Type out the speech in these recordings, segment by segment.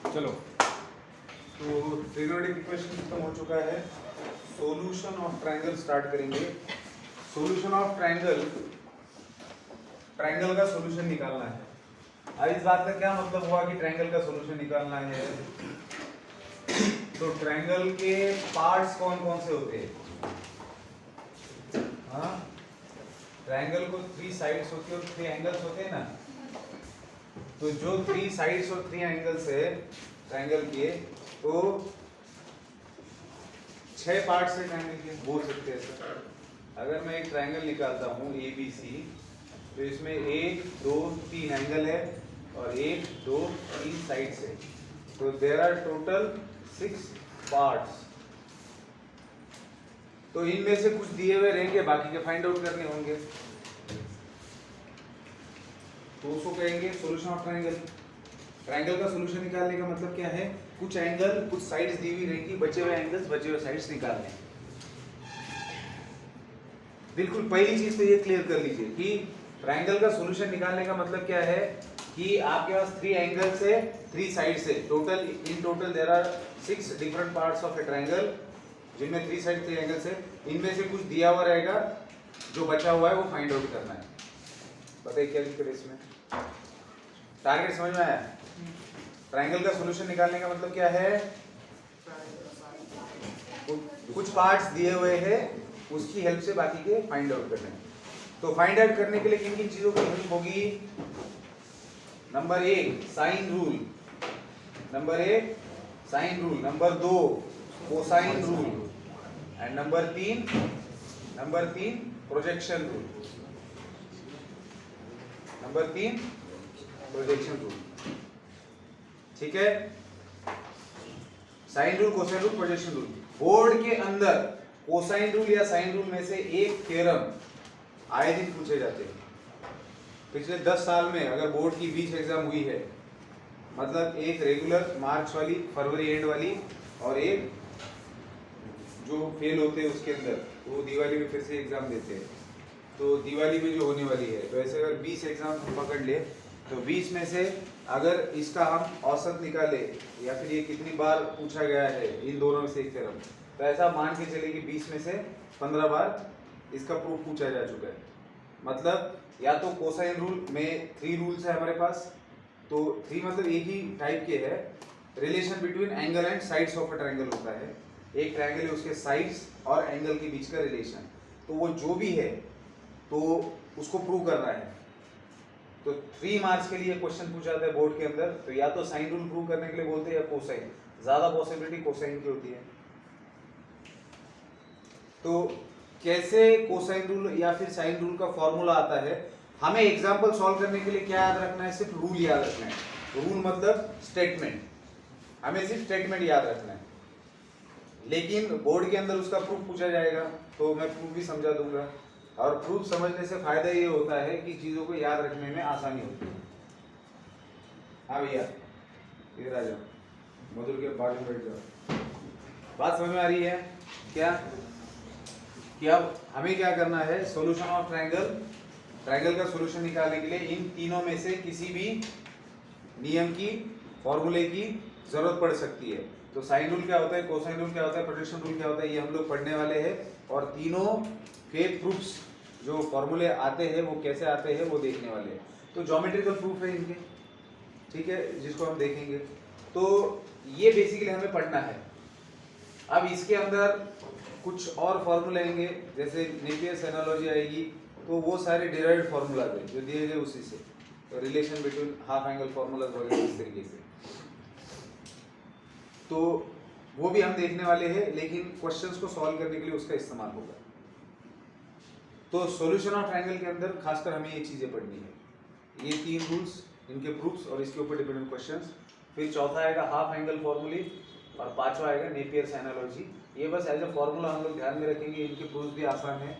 चलो, तो trigonometric equation खत्म हो चुका है। सॉल्यूशन ऑफ ट्रायंगल स्टार्ट करेंगे। सॉल्यूशन ऑफ ट्रायंगल, ट्रायंगल का सॉल्यूशन निकालना है। अब इस बात का क्या मतलब हुआ कि ट्रायंगल का सॉल्यूशन निकालना है? तो ट्रायंगल के पार्ट्स कौन कौन से होते हैं? हाँ, ट्रायंगल को 3 साइड्स होती है और 3 एंगल्स होते हैं ना। तो जो 3 साइड्स और 3 एंगल्स है ट्रायंगल के, तो 6 पार्ट्स है ट्रायंगल के, बोल सकते हैं सर। अगर मैं एक ट्रायंगल निकालता हूँ ABC, तो इसमें 1 2 3 एंगल है और 1 2 3 साइड्स है। तो देयर आर टोटल 6 पार्ट्स। तो इनमें से कुछ दिए हुए रहेंगे, बाकी के फाइंड आउट करने होंगे। तो उसको कहेंगे सॉल्यूशन ऑफ ट्रायंगल। ट्रायंगल का सॉल्यूशन निकालने का मतलब क्या है? कुछ एंगल, कुछ साइड्स दी हुई रहेंगी, बचे हुए एंगल्स, बचे हुए साइड्स निकालने। बिल्कुल पहली चीज तो ये क्लियर कर लीजिए कि ट्रायंगल का सॉल्यूशन निकालने का मतलब क्या है कि आपके पास 3 एंगल्स है, 3 साइड्स है। Total in total there are 6 different parts of a triangle, जिनमें 3 साइड 3 एंगल्स है। इनमें से कुछ दिया हुआ रहेगा, जो बचा हुआ है वो फाइंड आउट करना है। बताइए क्या दिक्कत है इसमें? टारगेट समझ में आया? ट्रायंगल का सॉल्यूशन निकालने का मतलब क्या है? कुछ पार्ट्स दिए हुए हैं, उसकी हेल्प से बाकी के फाइंड आउट करने हैं। तो फाइंड आउट करने के लिए किन किन चीजों की हेल्प होगी? Number 1 sine rule, number 1 sine rule, number 2 cosine rule, and number 3 projection rule. Number 3 projection rule. ठीक है, sine rule, cosine rule, projection rule. Board के अंदर कोसाइन रूल या साइन रूल में से एक थ्योरम आए दिन पूछे जाते हैं। पिछले 10 साल में अगर बोर्ड की 20 एग्जाम हुई है, मतलब एक रेगुलर मार्च वाली, फरवरी एंड वाली, और एक जो फेल होते हैं उसके अंदर, वो दिवाली में फिर से एग्जाम देते हैं। तो दिवाली में जो होने वाली है, तो ऐसे अगर 20 एग्जाम पकड़ ले, तो 20 में से अगर इसका हम औसत निकाले, या फिर ये कितनी बार पूछा गया है इन दोनों में से एक थ्योरम, तो ऐसा मान के चले कि 20 में से 15 बार इसका प्रूफ पूछा जा चुका है। मतलब या तो कोसाइन रूल में 3 रूल्स है हमारे पास, तो 3 मतलब एक ही टाइप के है। Relation between angle and sides of a triangle होता है। एक ट्रायंगल है, उसके साइड्स और एंगल के बीच का रिलेशन, तो वो जो भी है तो उसको प्रूव करना है। तो 3 मार्क्स के लिए क्वेश्चन पूछा जाता है बोर्ड के अंदर, तो या तो साइन रूल प्रूव करने के लिए बोलते हैं या कोसाइन। ज्यादा पॉसिबिलिटी कोसाइन की होती है। तो कैसे कोसाइन रूल या फिर साइन रूल का फॉर्मूला आता है? हमें एग्जांपल सॉल्व करने के लिए क्या याद रखना है? सिर्फ रूल याद रखना है। रूल मतलब स्टेटमेंट, हमें सिर्फ स्टेटमेंट याद रखना है। लेकिन बोर्ड के अंदर उसका प्रूफ पूछा जाएगा, तो मैं प्रूफ भी समझा दूंगा। और प्रूफ समझने से फायदा ये होता है कि चीजों को याद रखने में आसानी होती है। हाँ भैया, इधर आ जाओ, मधुर के बाजू बैठ जाओ। बात समझ में आ रही है क्या? कि अब हमें क्या करना है? सॉल्यूशन ऑफ ट्रायंगल, ट्रायंगल का सॉल्यूशन निकालने के लिए इन तीनों में से किसी भी नियम की, फॉर्मूले की जरूरत पड़ सकती है। तो साइन रूल क्या होता है, कोसाइन रूल क्या होता है, प्रोजेक्शन रूल क्या होता है, ये हम लोग पढ़ने वाले हैं। और तीनों के प्रूफ्स, जो फॉर्मूले आते हैं वो कैसे आते हैं वो देखने वाले हैं। तो ज्योमेट्रिकल प्रूफ है इनके, ठीक है, जिसको हम देखेंगे। तो ये बेसिकली हमें पढ़ना है। अब इसके अंदर कुछ और फॉर्मूले आएंगे, जैसे नेपियर्स एनालॉजी आएगी, तो वो सारे डिराइव्ड फॉर्मूला है जो दिए गए उसी से। तो relation between half angle formulas वगैरह इस तरीके से, तो वो भी हम देखने वाले हैं। लेकिन क्वेश्चंस को सॉल्व करने के लिए उसका इस्तेमाल होगा। तो सॉल्यूशन ऑफ ट्रायंगल के अंदर खासकर हमें ये चीजें पढ़नी है, ये 3 रूल्स, इनके प्रूफ्स और इसके ऊपर डिपेंडेंट क्वेश्चंस। फिर चौथा आएगा हाफ एंगल फॉर्मूले, और 5वां आएगा नेपियर्स एनालॉजी। ये बस एज अ फॉर्मूला हम लोग ध्यान में रखेंगे। इनके प्रूफ्स भी आसान है,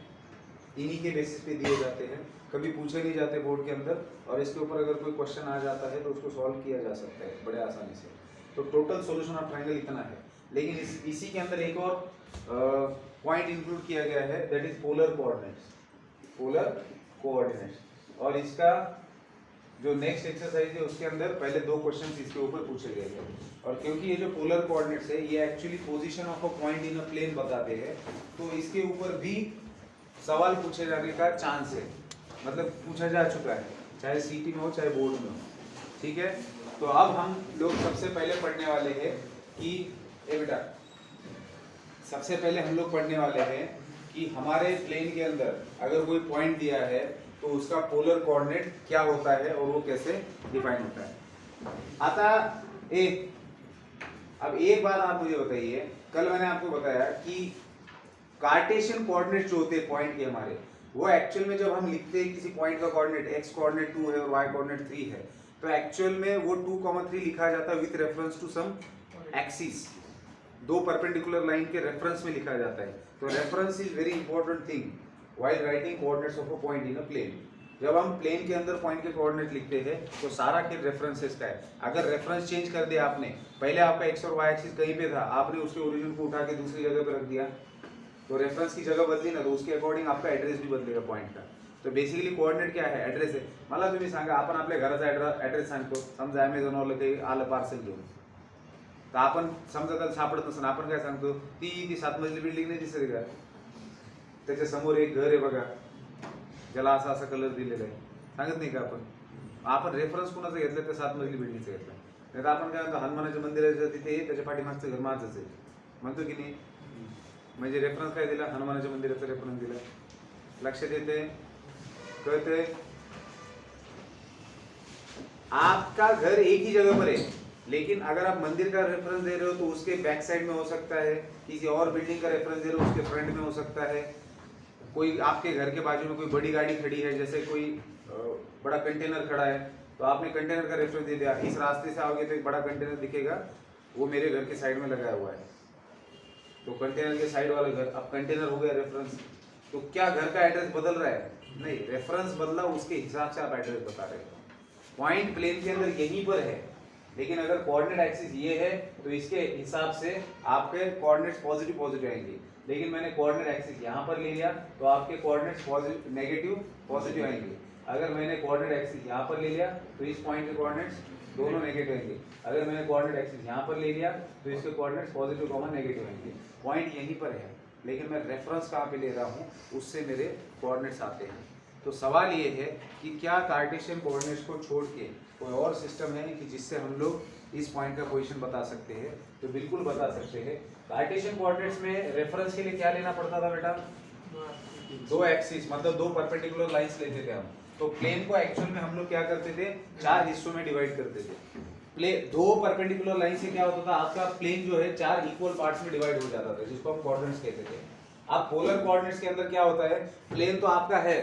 इन्हीं के बेसिस पे दिए जाते हैं, कभी पूछे नहीं जाते बोर्ड के अंदर। और इसके ऊपर अगर कोई क्वेश्चन आ जाता है तो उसको सॉल्व किया जा सकता है बड़े आसानी से। तो टोटल सॉल्यूशन ऑफ ट्रायंगल इतना है। लेकिन इसी के अंदर एक और पॉइंट इंक्लूड किया गया है, that is polar coordinates. Polar coordinates, और इसका जो नेक्स्ट एक्सरसाइज है उसके अंदर पहले 2 क्वेश्चंस इसके ऊपर पूछे गए थे, और क्योंकि ये जो पोलर कोऑर्डिनेट्स है ये actually position of a point in a plane बताते हैं, तो इसके ऊपर भी सवाल पूछे जाने का चांस है, मतलब पूछा जा चुका है, चाहे सीटी में हो चाहे बोर्ड में हो। ठीक है, तो अब हम लोग सबसे पहले पढ़ने वाले हैं कि बेटा सबसे पहले हम लोग पढ़ने वाले हैं कि हमारे प्लेन के अंदर अगर कोई पॉइंट दिया है तो उसका पोलर कोऑर्डिनेट क्या होता है और वो कैसे डिफाइन होता है। आता अब एक बात आप मुझे बताइए, कल मैंने आपको बताया कि कार्टेशियन कोऑर्डिनेट जो होते हैं पॉइंट के हमारे, वो एक्चुअल में जब हम लिखते हैं किसी पॉइंट का कोऑर्डिनेट x कोऑर्डिनेट 2 है और y कोऑर्डिनेट 3 है, तो एक्चुअल में वो 2,3 लिखा जाता है with reference to some axis, 2 perpendicular line के रेफरेंस में लिखा जाता है। तो reference is very important thing while writing coordinates of a point in a plane. जब हम प्लेन के अंदर पॉइंट के कोऑर्डिनेट लिखते हैं तो सारा खेल रेफरेंसेस का है। अगर रेफरेंस चेंज कर दिया आपने, पहले आपका एक्स और वाई एक्सिस कहीं पे था, आपने उसके ओरिजिन को उठा के दूसरी जगह पे रख दिया, तो रेफरेंस की जगह बदली ना, तो उसके अकॉर्डिंग आपका एड्रेस भी बदलेगा पॉइंट का। तो बेसिकली कोऑर्डिनेट क्या है, एड्रेस है। मला तुम्ही सांगा आपण आपल्या घराचा ॲड्रेस सांगतो, समजा अमेझॉनवाला ते आलं पार्सल घेऊन, तर आपण समजा त्याला सापडत नसेल, आपण काय सांगतो, ती 7 मजली बिल्डिंग नाही दिसत का, त्याच्या समोर एक घर आहे बघा, ज्याला असा असा कलर दिलेला आहे, सांगत नाही का आपण रेफरन्स कोणाचं घेतलं, त्या 7 मजली बिल्डिंगचं घेतलं। नाही तर आपण काय म्हणतो, हनुमानाच्या मंदिराच्या तिथे त्याच्या पाठीमागचं घर माझंच आहे म्हणतो की नाही, म्हणजे रेफरन्स काय दिला, हनुमानाच्या मंदिराचा रेफरन्स दिला। लक्षात येते, कळते? आपका घर एक ही जगह पर है, लेकिन अगर आप मंदिर का रेफरेंस दे रहे हो तो उसके बैक साइड में हो सकता है, किसी और बिल्डिंग का रेफरेंस दे रहे हो उसके फ्रंट में हो सकता है, कोई आपके घर के बाजू में कोई बड़ी गाड़ी खड़ी है, जैसे कोई बड़ा कंटेनर खड़ा है, तो आपने कंटेनर का रेफरेंस दे दिया, इस रास्ते से आओगे तो एक बड़ा कंटेनर दिखेगा, वो मेरे घर के साइड में लगाया हुआ है, तो कंटेनर के साइड वाला घर, अब कंटेनर हो गया रेफरेंस। तो क्या घर का एड्रेस बदल रहा है? नहीं, रेफरेंस बदला, उसके हिसाब से आप एड्रेस बता रहे हो। पॉइंट प्लेन के अंदर यहीं पर है, लेकिन अगर कोऑर्डिनेट एक्सिस ये है तो इसके हिसाब से आपके कोऑर्डिनेट्स पॉजिटिव पॉजिटिव आएंगे, लेकिन मैंने कोऑर्डिनेट एक्सिस यहाँ पर ले लिया तो आपके कोऑर्डिनेट्स पॉजिटिव नेगेटिव पॉजिटिव आएंगे। अगर मैंने कोऑर्डिनेट एक्सिस यहाँ पर ले लिया तो इस पॉइंट के कोऑर्डिनेट्स दोनों नेगेटिव आएंगे। अगर मैंने कोऑर्डिनेट एक्सिस यहाँ पर ले लिया तो इसके कोऑर्डिनेट्स पॉजिटिव कॉमन नेगेटिव आएंगे। पॉइंट यहीं पर है, लेकिन मैं रेफरेंस कहाँ पे ले रहा हूँ, उससे मेरे कोऑर्डिनेट्स आते हैं। तो सवाल ये है कि क्या कार्टेशियन कोऑर्डिनेट्स को छोड़ के कोई और सिस्टम है कि जिससे हम लोग इस पॉइंट का पोजीशन बता सकते हैं? तो बिल्कुल बता सकते हैं। कार्टेशियन कोऑर्डिनेट्स में रेफरेंस के लिए क्या लेना पड़ता था बेटा? 2 एक्सिस, मतलब 2 परपेंडिकुलर लाइंस लेते थे हम। तो प्लेन को एक्चुअल में हम लोग क्या करते थे, 4 हिस्सों में डिवाइड करते थे। 2 परपेंडिकुलर लाइन से क्या होता था, आपका प्लेन जो है 4 इक्वल पार्ट्स में डिवाइड हो जाता था, जिसको हम कोऑर्डिनेट्स कहते थे। अब पोलर कोऑर्डिनेट्स के अंदर क्या होता है, प्लेन तो आपका है,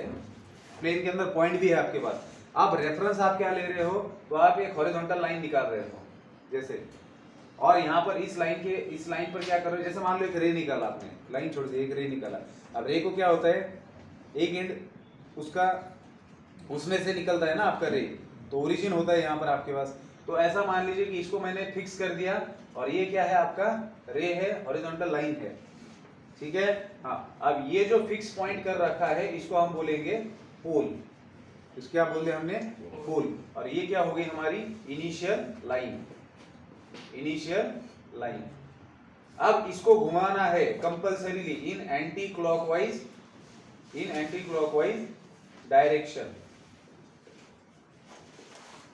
प्लेन के अंदर पॉइंट भी है आपके पास, अब रेफरेंस आप क्या ले रहे हो, तो आप एक हॉरिजॉन्टल लाइन निकाल रहे हो जैसे, और यहाँ पर इस लाइन पर क्या कर रहे हो, जैसे मान लो एक रे निकाला आपने, लाइन छोड़ दी, एक रे निकाला। अब रे को क्या होता है, एक एंड उसका उसमें से निकलता है ना आपका रे, तो ओरिजिन होता है यहाँ पर आपके पास। तो ऐसा मान लीजिए कि इसको मैंने फिक्स कर दिया और ये क्या है, आपका रे है, हॉरिजॉन्टल लाइन है, ठीक है। हाँ, अब ये जो फिक्स पॉइंट कर रखा है इसको हम बोलेंगे पोल। इसको क्या बोलते हैं हमने, पोल। और ये क्या हो गई हमारी इनिशियल लाइन, इनिशियल लाइन। अब इसको घुमाना है कंपल्सरीली इन एंटी क्लॉकवाइज डायरेक्शन।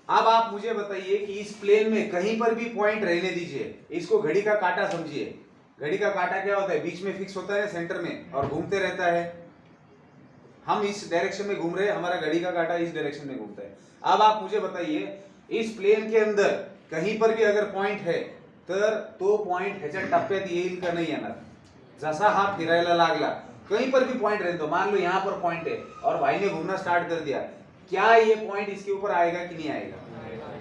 अब आप मुझे बताइए कि इस प्लेन में कहीं पर भी पॉइंट रहने दीजिए, इसको घड़ी का कांटा समझिए। घड़ी का कांटा क्या होता है, बीच में फिक्स होता है सेंटर में और घूमते रहता है। हम इस डायरेक्शन में घूम रहे हैं, हमारा घड़ी का कांटा इस डायरेक्शन में घूमता है। अब आप मुझे बताइए इस प्लेन के अंदर कहीं पर भी अगर पॉइंट है तर तो पॉइंट ह्याच्या टप्प्यात येईल का नाही येणार। जसा हा फिरायला लागला, कहीं पर भी पॉइंट रहे, तो मान लो यहाँ पर पॉइंट है और भाई ने घूमना स्टार्ट कर दिया, क्या ये पॉइंट इसके ऊपर आएगा कि नहीं आएगा?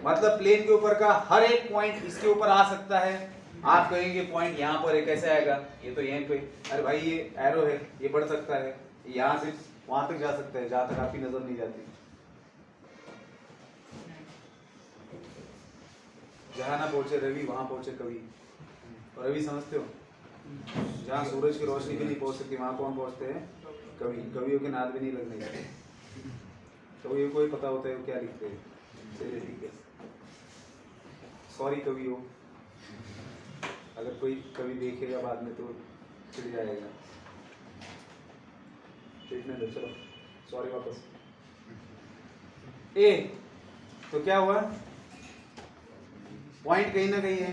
मतलब प्लेन के ऊपर का हर एक पॉइंट इसके ऊपर आ सकता है। आप कहेंगे पॉइंट यहाँ पर है, कैसे आएगा, ये तो यहीं पे, अरे भाई ये एरो है, ये बढ़ सकता है, यहाँ से वहां तक जा सकता है जहां तक आपकी नजर नहीं जाती। जहां ना पहुंचे रवि वहां पहुंचे कवि। और रवि समझते हो, जहां सूरज की रोशनी भी नहीं पहुंच सकती वहां कौन पहुंचते हैं, कवि। कवियों के नाद भी नहीं लगने जाते, कवियों को ही पता होता है वो क्या लिखते हैं। चलिए ठीक है, सॉरी कभी हो, अगर कोई कभी देखेगा बाद में तो चिढ़ जाएगा, चिढ़ने दो, चलो सॉरी वापस। ए तो क्या हुआ, पॉइंट कहीं ना कहीं है,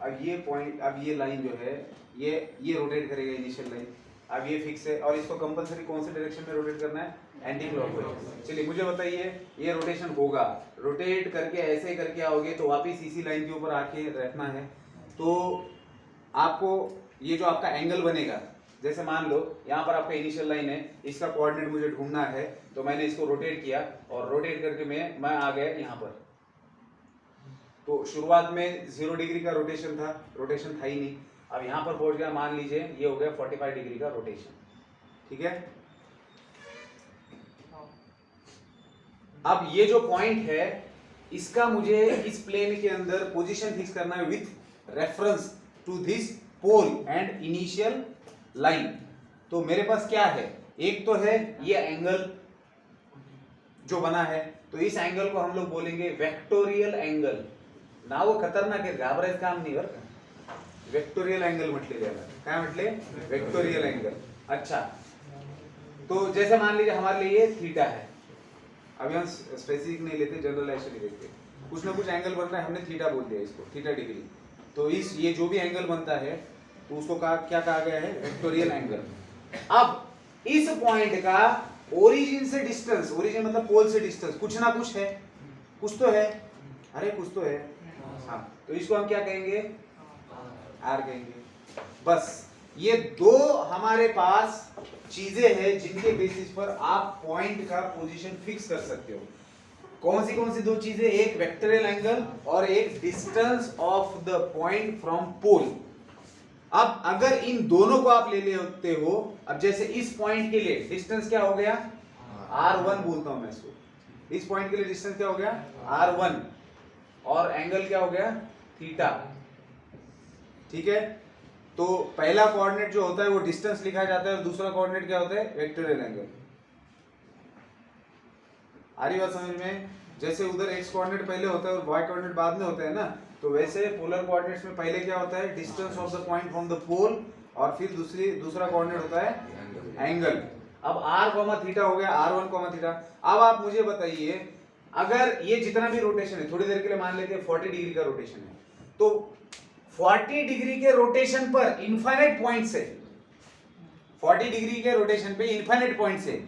अब ये पॉइंट, अब ये लाइन जो है ये रोटेट करेगा इनिशियल लाइन, अब ये फिक्स है और इसको कंपलसरी कौन से डायरेक्शन में रोटेट करना है, एंटी क्लॉकवाइज। चलिए मुझे बताइए, ये रोटेशन होगा, रोटेट करके ऐसे करके आओगे तो वापिस इसी लाइन के ऊपर आके रखना है। तो आपको ये जो आपका एंगल बनेगा, जैसे मान लो यहाँ पर आपका इनिशियल लाइन है, इसका कोऑर्डिनेट मुझे ढूंढना है, तो मैंने इसको रोटेट किया और रोटेट करके मैं आ गया यहाँ पर। तो शुरुआत में 0 डिग्री का रोटेशन था ही नहीं, अब यहाँ पर पहुंच गया, मान लीजिए ये हो गया 45 डिग्री का रोटेशन, ठीक है। अब ये जो पॉइंट है इसका मुझे इस प्लेन के अंदर पोजीशन फिक्स करना है with reference to this pole and initial line. तो मेरे पास क्या है, एक तो है ये एंगल जो बना है, तो इस एंगल को हम लोग बोलेंगे वेक्टोरियल एंगल ना, वो खतरनाक है, घाबरायचं काम नहीं बरं का, वेक्टोरियल एंगल म्हटले त्याला, काय म्हटले, वेक्टोरियल एंगल। अच्छा, तो जैसे मान लीजिए हमारे लिए ये थीटा है, अभी हम स्पेसिफिक नहीं लेते, जनरल ऐसे नहीं देखते, कुछ ना कुछ एंगल बन रहा है, हमने थीटा बोल दिया इसको, थीटा डिग्री। तो इस ये जो भी एंगल बनता है तो उसको क्या कहा गया है, वेक्टोरियल एंगल। अब इस पॉइंट का ओरिजिन से डिस्टेंस, ओरिजिन मतलब पोल से डिस्टेंस कुछ ना कुछ है, कुछ तो है, अरे कुछ तो है, हाँ, तो इसको हम क्या कहेंगे, आर कहेंगे। बस ये दो हमारे पास चीजें हैं जिनके बेसिस पर आप पॉइंट का पोजीशन फिक्स कर सकते हो। कौन सी दो चीजें, एक वेक्टोरियल एंगल और एक distance of the point from pole. अब अगर इन दोनों को आप ले लेते हो, अब जैसे इस पॉइंट के लिए डिस्टेंस क्या हो गया, r1 बोलता हूं मैं इसको, इस पॉइंट के लिए डिस्टेंस क्या हो गया, r1, और एंगल क्या हो गया, थीटा, ठीक है। तो पहला कोऑर्डिनेट जो होता है वो डिस्टेंस लिखा जाता है और दूसरा कोऑर्डिनेट क्या होता है, वेक्टोरियल एंगल। आ रही बात समझ में, जैसे उधर एक्स कोऑर्डिनेट पहले होता है और वाई कोऑर्डिनेट बाद में होता है ना, तो वैसे पोलर कोऑर्डिनेट्स में पहले क्या होता है, distance of the point from the pole, और फिर दूसरा कोऑर्डिनेट होता है एंगल। अब r, थीटा हो गया, r1, थीटा। अब आप मुझे बताइए, अगर ये जितना भी रोटेशन है, थोड़ी देर के लिए मान लेते हैं 40 डिग्री का रोटेशन है, तो 40 डिग्री के रोटेशन पर इनफाइनाइट पॉइंट से, 40 डिग्री के रोटेशन पे इनफाइनाइट पॉइंट से,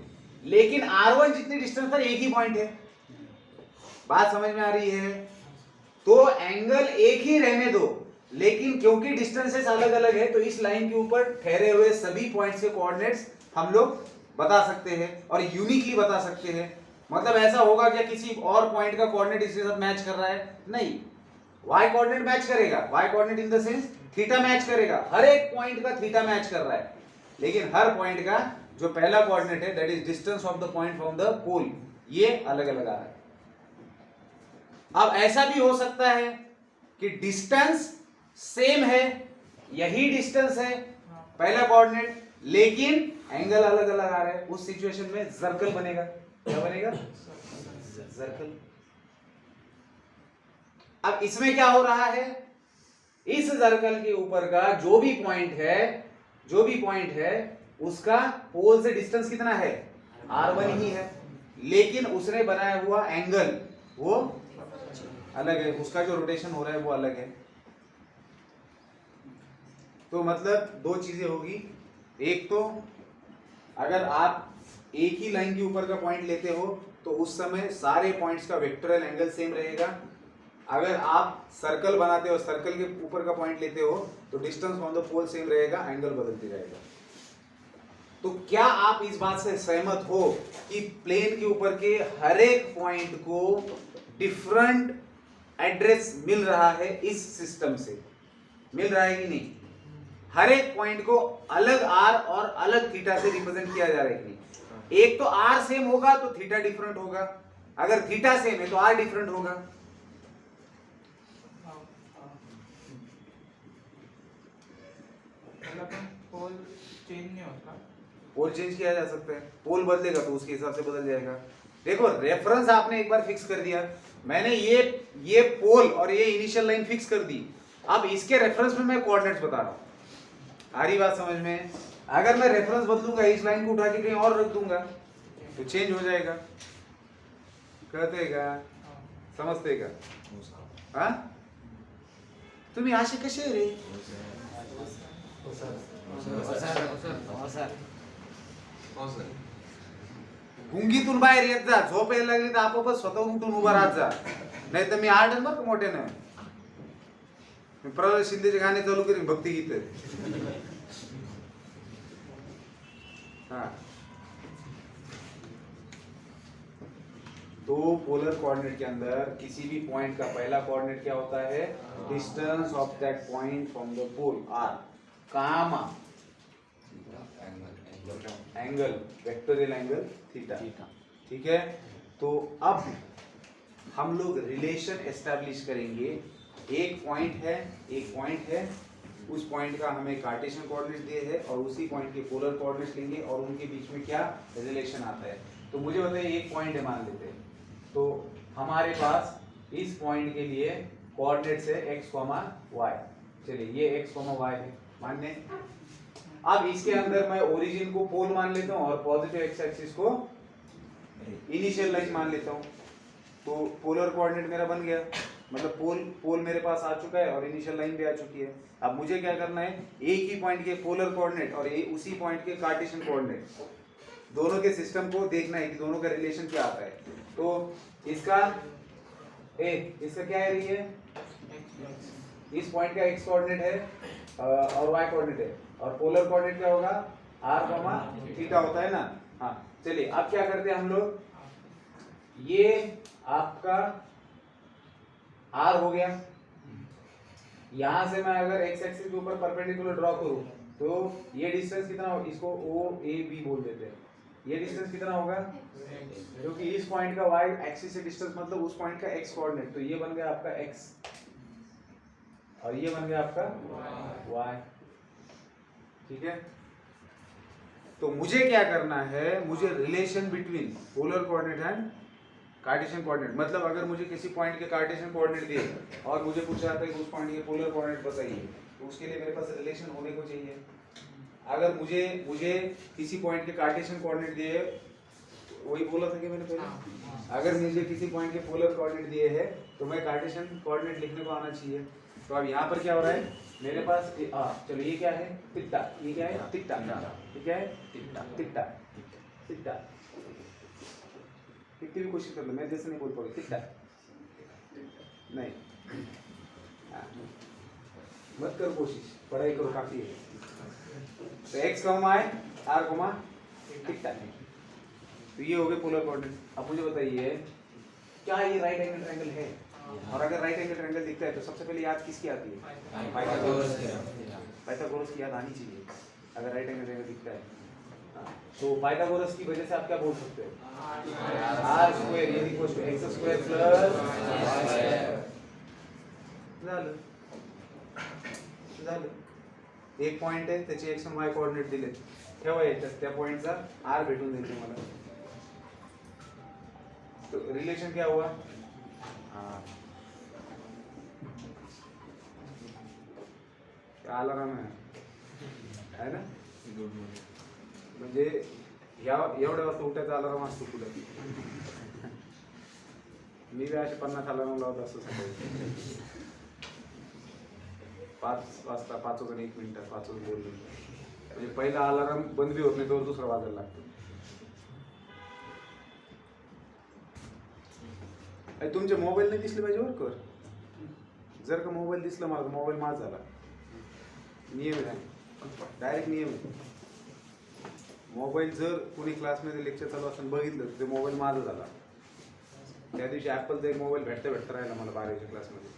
लेकिन r1 जितनी डिस्टेंस पर एक ही पॉइंट है, बात समझ में आ रही है। तो एंगल एक ही रहने दो, लेकिन क्योंकि डिस्टेंसेस अलग अलग है, तो इस लाइन के ऊपर ठहरे हुए सभी पॉइंट्स के कोऑर्डिनेट्स हम लोग बता सकते हैं और यूनिकली बता सकते हैं। मतलब ऐसा होगा क्या किसी और पॉइंट का कोऑर्डिनेट इसके साथ मैच कर रहा है, नहीं, y कोऑर्डिनेट मैच करेगा, y coordinate in the sense theta match करेगा, हर एक पॉइंट का थीटा मैच कर रहा है, लेकिन हर पॉइंट का जो पहला कोऑर्डिनेट है, that is distance of the point from the pole, ये अलग अलग आ रहा है। अब ऐसा भी हो सकता है कि डिस्टेंस सेम है, यही डिस्टेंस है पहला कोऑर्डिनेट, लेकिन एंगल अलग अलग आ रहा है, उस सिचुएशन में सर्कल बनेगा, क्या बनेगा, सर्कल। अब इसमें क्या हो रहा है, इस सर्कल के ऊपर का जो भी पॉइंट है उसका पोल से डिस्टेंस कितना है, r1 ही है, लेकिन उसने बनाया हुआ एंगल वो अलग है, उसका जो रोटेशन हो रहा है वो अलग है। तो मतलब दो चीजें होगी, एक तो अगर आप एक ही लाइन के ऊपर का पॉइंट लेते हो तो उस समय सारे पॉइंट्स का वेक्टोरियल एंगल सेम रहेगा, अगर आप सर्कल बनाते हो, सर्कल के ऊपर का पॉइंट लेते हो, तो distance from the pole same रहेगा, एंगल बदलते रहेगा। तो क्या आप इस बात से सहमत हो कि प्लेन के ऊपर के हर एक पॉइंट को डिफरेंट एड्रेस मिल रहा है, इस सिस्टम से मिल रहा है कि नहीं, हर एक पॉइंट को अलग r और अलग थीटा से रिप्रेजेंट किया जा रहा है कि नहीं। एक तो r सेम होगा तो थीटा डिफरेंट होगा, अगर थीटा सेम है तो r डिफरेंट होगा। पोल चेंज नहीं होता, पोल चेंज किया जा सकता है, पोल बदलेगा तो उसके हिसाब से बदल जाएगा। देखो रेफरेंस आपने एक बार फिक्स कर दिया, मैंने ये पोल और ये इनिशियल लाइन फिक्स कर दी। अब इसके रेफरेंस में मैं कोऑर्डिनेट्स बता रहा हूँ। आ रही बात समझ में? अगर मैं रेफरेंस बदलूंगा, इस लाइन को उठा के कहीं और रख दूंगा तो चेंज हो जाएगा। कहते का समजते का? हाँ, तुम्ही असे कसे रे? गुंगीतून बाहेर येत जा, झोप यायला लागली तर आपोआपच स्वतःहून उठून उभा राहत जा, नाही तर मी आर्डन बरं का मोठ्यानं. मी प्रल्हाद शिंदेचे गाणे चालू करीन, भक्तिगीत. हाँ, तो पोलर कोऑर्डिनेट के अंदर किसी भी पॉइंट का पहला कोऑर्डिनेट क्या होता है? Distance of that point from the pole r, comma angle, vectorial angle theta. ठीक है, तो अब हम लोग रिलेशन एस्टैब्लिश करेंगे. एक पॉइंट है, उस पॉइंट का हमें कार्टेशियन कोऑर्डिनेट दिए हैं और उसी पॉइंट के पोलर कोऑर्डिनेट्स लेंगे और उनके बीच में क्या रिलेशन आता है. तो मुझे बताइए, एक पॉइंट है मान लेते हैं, तो हमारे पास इस पॉइंट के लिए कोऑर्डिनेट्स है x, y. चलिए ये x, y है मान्य. अब इसके अंदर मैं ओरिजिन को पोल मान लेता हूँ और पॉजिटिव एक्स एक्सिस को इनिशियल लाइन मान लेता हूँ. तो पोलर कोऑर्डिनेट मेरा बन गया, मतलब पोल मेरे पास आ चुका है और इनिशियल लाइन भी आ चुकी है. अब मुझे क्या करना है, एक ही पॉइंट के पोलर कोऑर्डिनेट और उसी पॉइंट के कार्टेशियन कोऑर्डिनेट, दोनों के सिस्टम को देखना है कि दोनों का रिलेशन क्या आता है. तो इसका क्या है, ये इस पॉइंट का x कोऑर्डिनेट है और y कोऑर्डिनेट है, और पोलर कोऑर्डिनेट क्या होगा, r, थीटा होता है ना. हाँ, चलिए अब क्या करते हैं हम लोग, ये आपका r हो गया. यहां से मैं अगर x एक्सिस के ऊपर परपेंडिकुलर ड्रॉ करूं तो ये डिस्टेंस कितना होगा, इसको OAB बोल देते हैं. ये डिस्टेंस कितना होगा, क्योंकि इस पॉइंट का y एक्सिस से डिस्टेंस मतलब उस पॉइंट का x कोऑर्डिनेट, तो ये बन गया आपका x और ये बन गया आपका y. ठीक है, तो मुझे क्या करना है, मुझे relation between polar coordinate and Cartesian coordinate, मतलब अगर मुझे किसी पॉइंट के कार्टेशियन कोऑर्डिनेट दिए और मुझे पूछा जाता है कि उस पॉइंट के पोलर कोऑर्डिनेट बताइए, तो उसके लिए मेरे पास रिलेशन होने को चाहिए. अगर मुझे किसी पॉइंट के कार्टेशियन कोऑर्डिनेट दिए, वही बोला था कि मैंने पहले, अगर मुझे किसी पॉइंट के पोलर कोऑर्डिनेट दिए हैं तो मैं कार्टेशियन कोऑर्डिनेट लिखने को आना चाहिए. तो अब यहाँ पर क्या हो रहा है, मेरे पास चलो ये क्या है, थीटा. ये क्या है, थीटा. ये क्या है, थीटा. कितनी भी कोशिश कर लो, मैं जैसे नहीं बोल पाऊंगा. थीटा नहीं, मत करो कोशिश, पढ़ाई करो, काफी है. तो x, y, r, थीटा. तो ये हो गए पोलर कोऑर्डिनेट. अब मुझे बताइए, क्या ये राइट एंगल ट्रायंगल है? और अगर राइट एंगल ट्रायंगल दिखता है तो सबसे पहले याद किसकी आती है, पाइथागोरस की याद आनी चाहिए अगर राइट एंगल ट्रायंगल दिखता है. तो पाइथागोरस की वजह से आप क्या बोल सकते हो, r square is equal to x square plus झालं. एक पॉइंट आहे, त्याचे x आणि y कोऑर्डिनेट दिले, ठेवा याच्यात, त्या पॉइंटचा r भेटून देईल तुम्हाला. तो रिलेशन क्या हुआ, अलार्म आहे ना, म्हणजे एवढ्या वाजता उठायचा अलार्म असतो पुढे. मी बी असे 50 अलार्म लावत असतो सकाळी. 5 वाजता, 5 वाजून 1 मिनिट, 5 वाजून 2 मिनिट, म्हणजे पहिला अलार्म बंद बी होत नाही तो दुसरा वाजायला लागतो. तुमचे मोबाईल नाही दिसले पाहिजे बरं कर. जर का मोबाईल दिसला मला, मोबाईल माझा झाला. नियम आहे, डायरेक्ट नियम आहे. मोबाईल जर कोणी क्लासमध्ये लेक्चर चालू असताना बघितलं ते मोबाईल माझा झाला. त्या दिवशी ॲपलचा एक मोबाईल भेटता राहिला मला 12वीच्या क्लासमध्ये.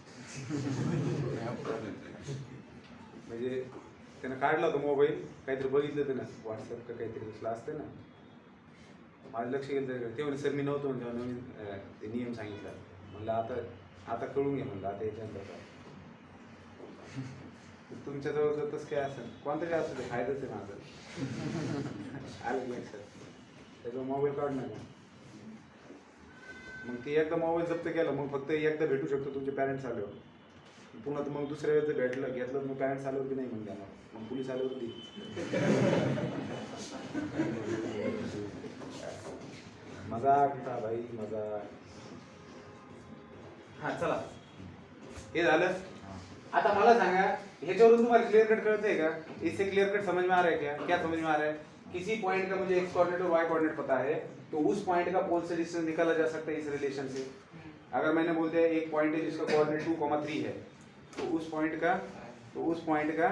म्हणजे त्यानं काढला होता मोबाईल, काहीतरी बघितलं त्यानं व्हॉट्सअप का काहीतरी दिसलं असतं ना, माझं लक्ष गेलं. ते म्हणजे सर मी नव्हतो, तेव्हा नवीन ते नियम सांगितला. म्हणलं आता कळून घे, म्हणलं आता याच्यानंतर तुमच्याजवळ जर तसं काय असेल, कोणतरी असं ते फायदाच आहे माझं. आलं लक्षात, त्याचा मोबाईल काढणार का. मग ते एकदा मोबाईल जप्त केला मग फक्त एकदा भेटू शकतो तुमचे पॅरेंट्स आल्यावर पुन्हा तर मग दुसऱ्या वेळेस भेटलं घेतलं मग पॅरेंट्स आल्यावर की नाही मग देणार मग पोलीस आल्यावर दी मजाक था भाई मजाक. हा चला हे झालं. आता मला सांगा ह्याच्यावरून तुम्हाला क्लियर कट कळतंय का इससे क्लियर कट समझ में आ रहा है क्या क्या समझ में आ रहा है किसी पॉइंट का मुझे एक्स कोऑर्डिनेट और वाई कोऑर्डिनेट पता है तो उस पॉइंट का पोल से डिस्टेंस निकाला जा सकता है इस रिलेशन से. अगर मैंने बोल दिया एक पॉइंट है जिसका कोऑर्डिनेट 2,3 है तो उस पॉइंट का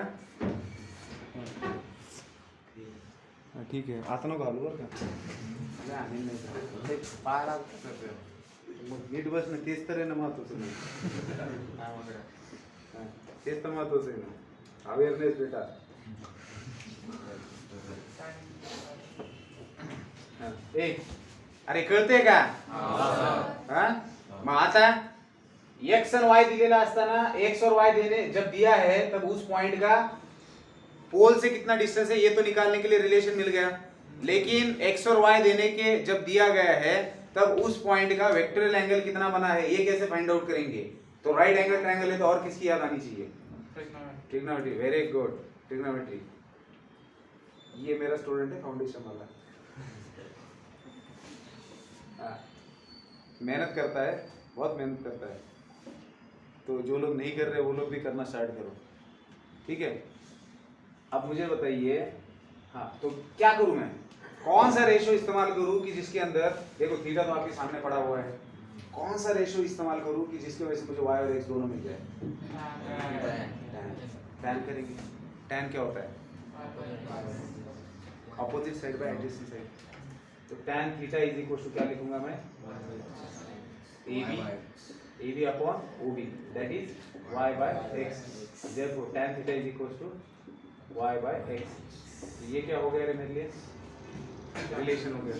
ठीक आहे आता नको घालू बरं का पाहायला मग नीट बसणं तेच तर आहे ना महत्वाचं नाही तेच तर महत्वाचं आहे ना अवेअरनेस बेटा. ए अरे कळते का हा मग आता एक्स और वाई दिलेला असताना एक्स और वाई देने जब दिया है तब उस पॉइंट का पोल से कितना डिस्टेंस है ये तो निकालने के लिए रिलेशन मिल गया. लेकिन एक्स और वाई देने के जब दिया गया है तब उस पॉइंट का वेक्टोरियल एंगल कितना बना है ये कैसे फाइंड आउट करेंगे. तो राइट एंगल ट्रायंगल है तो और किसकी याद आनी चाहिए ट्रिग्नोमेट्री. Very good trigonometry. ये मेरा स्टूडेंट है फाउंडेशन वाला मेहनत करता है बहुत मेहनत करता है. तो जो लोग नहीं कर रहे वो लोग भी करना स्टार्ट करो ठीक है. अब मुझे बताइए हाँ तो क्या करूं मैं कौन सा रेशो इस्तेमाल करूं कि जिसके अंदर देखो थीटा तो आपके सामने पड़ा हुआ है कौन सा रेशो इस्तेमाल करूं कि जिसकी वजह से मुझे वाई और एक्स दोनों मिल जाए. टैन करेंगे. टैन क्या होता है opposite side by adjacent side. तो tan theta is equal to क्या लिखूंगा मैं AB upon OB that is y by x. Therefore tan theta is equals to y by x. ये क्या हो गया रे मेरे लिए रिलेशन हो गया.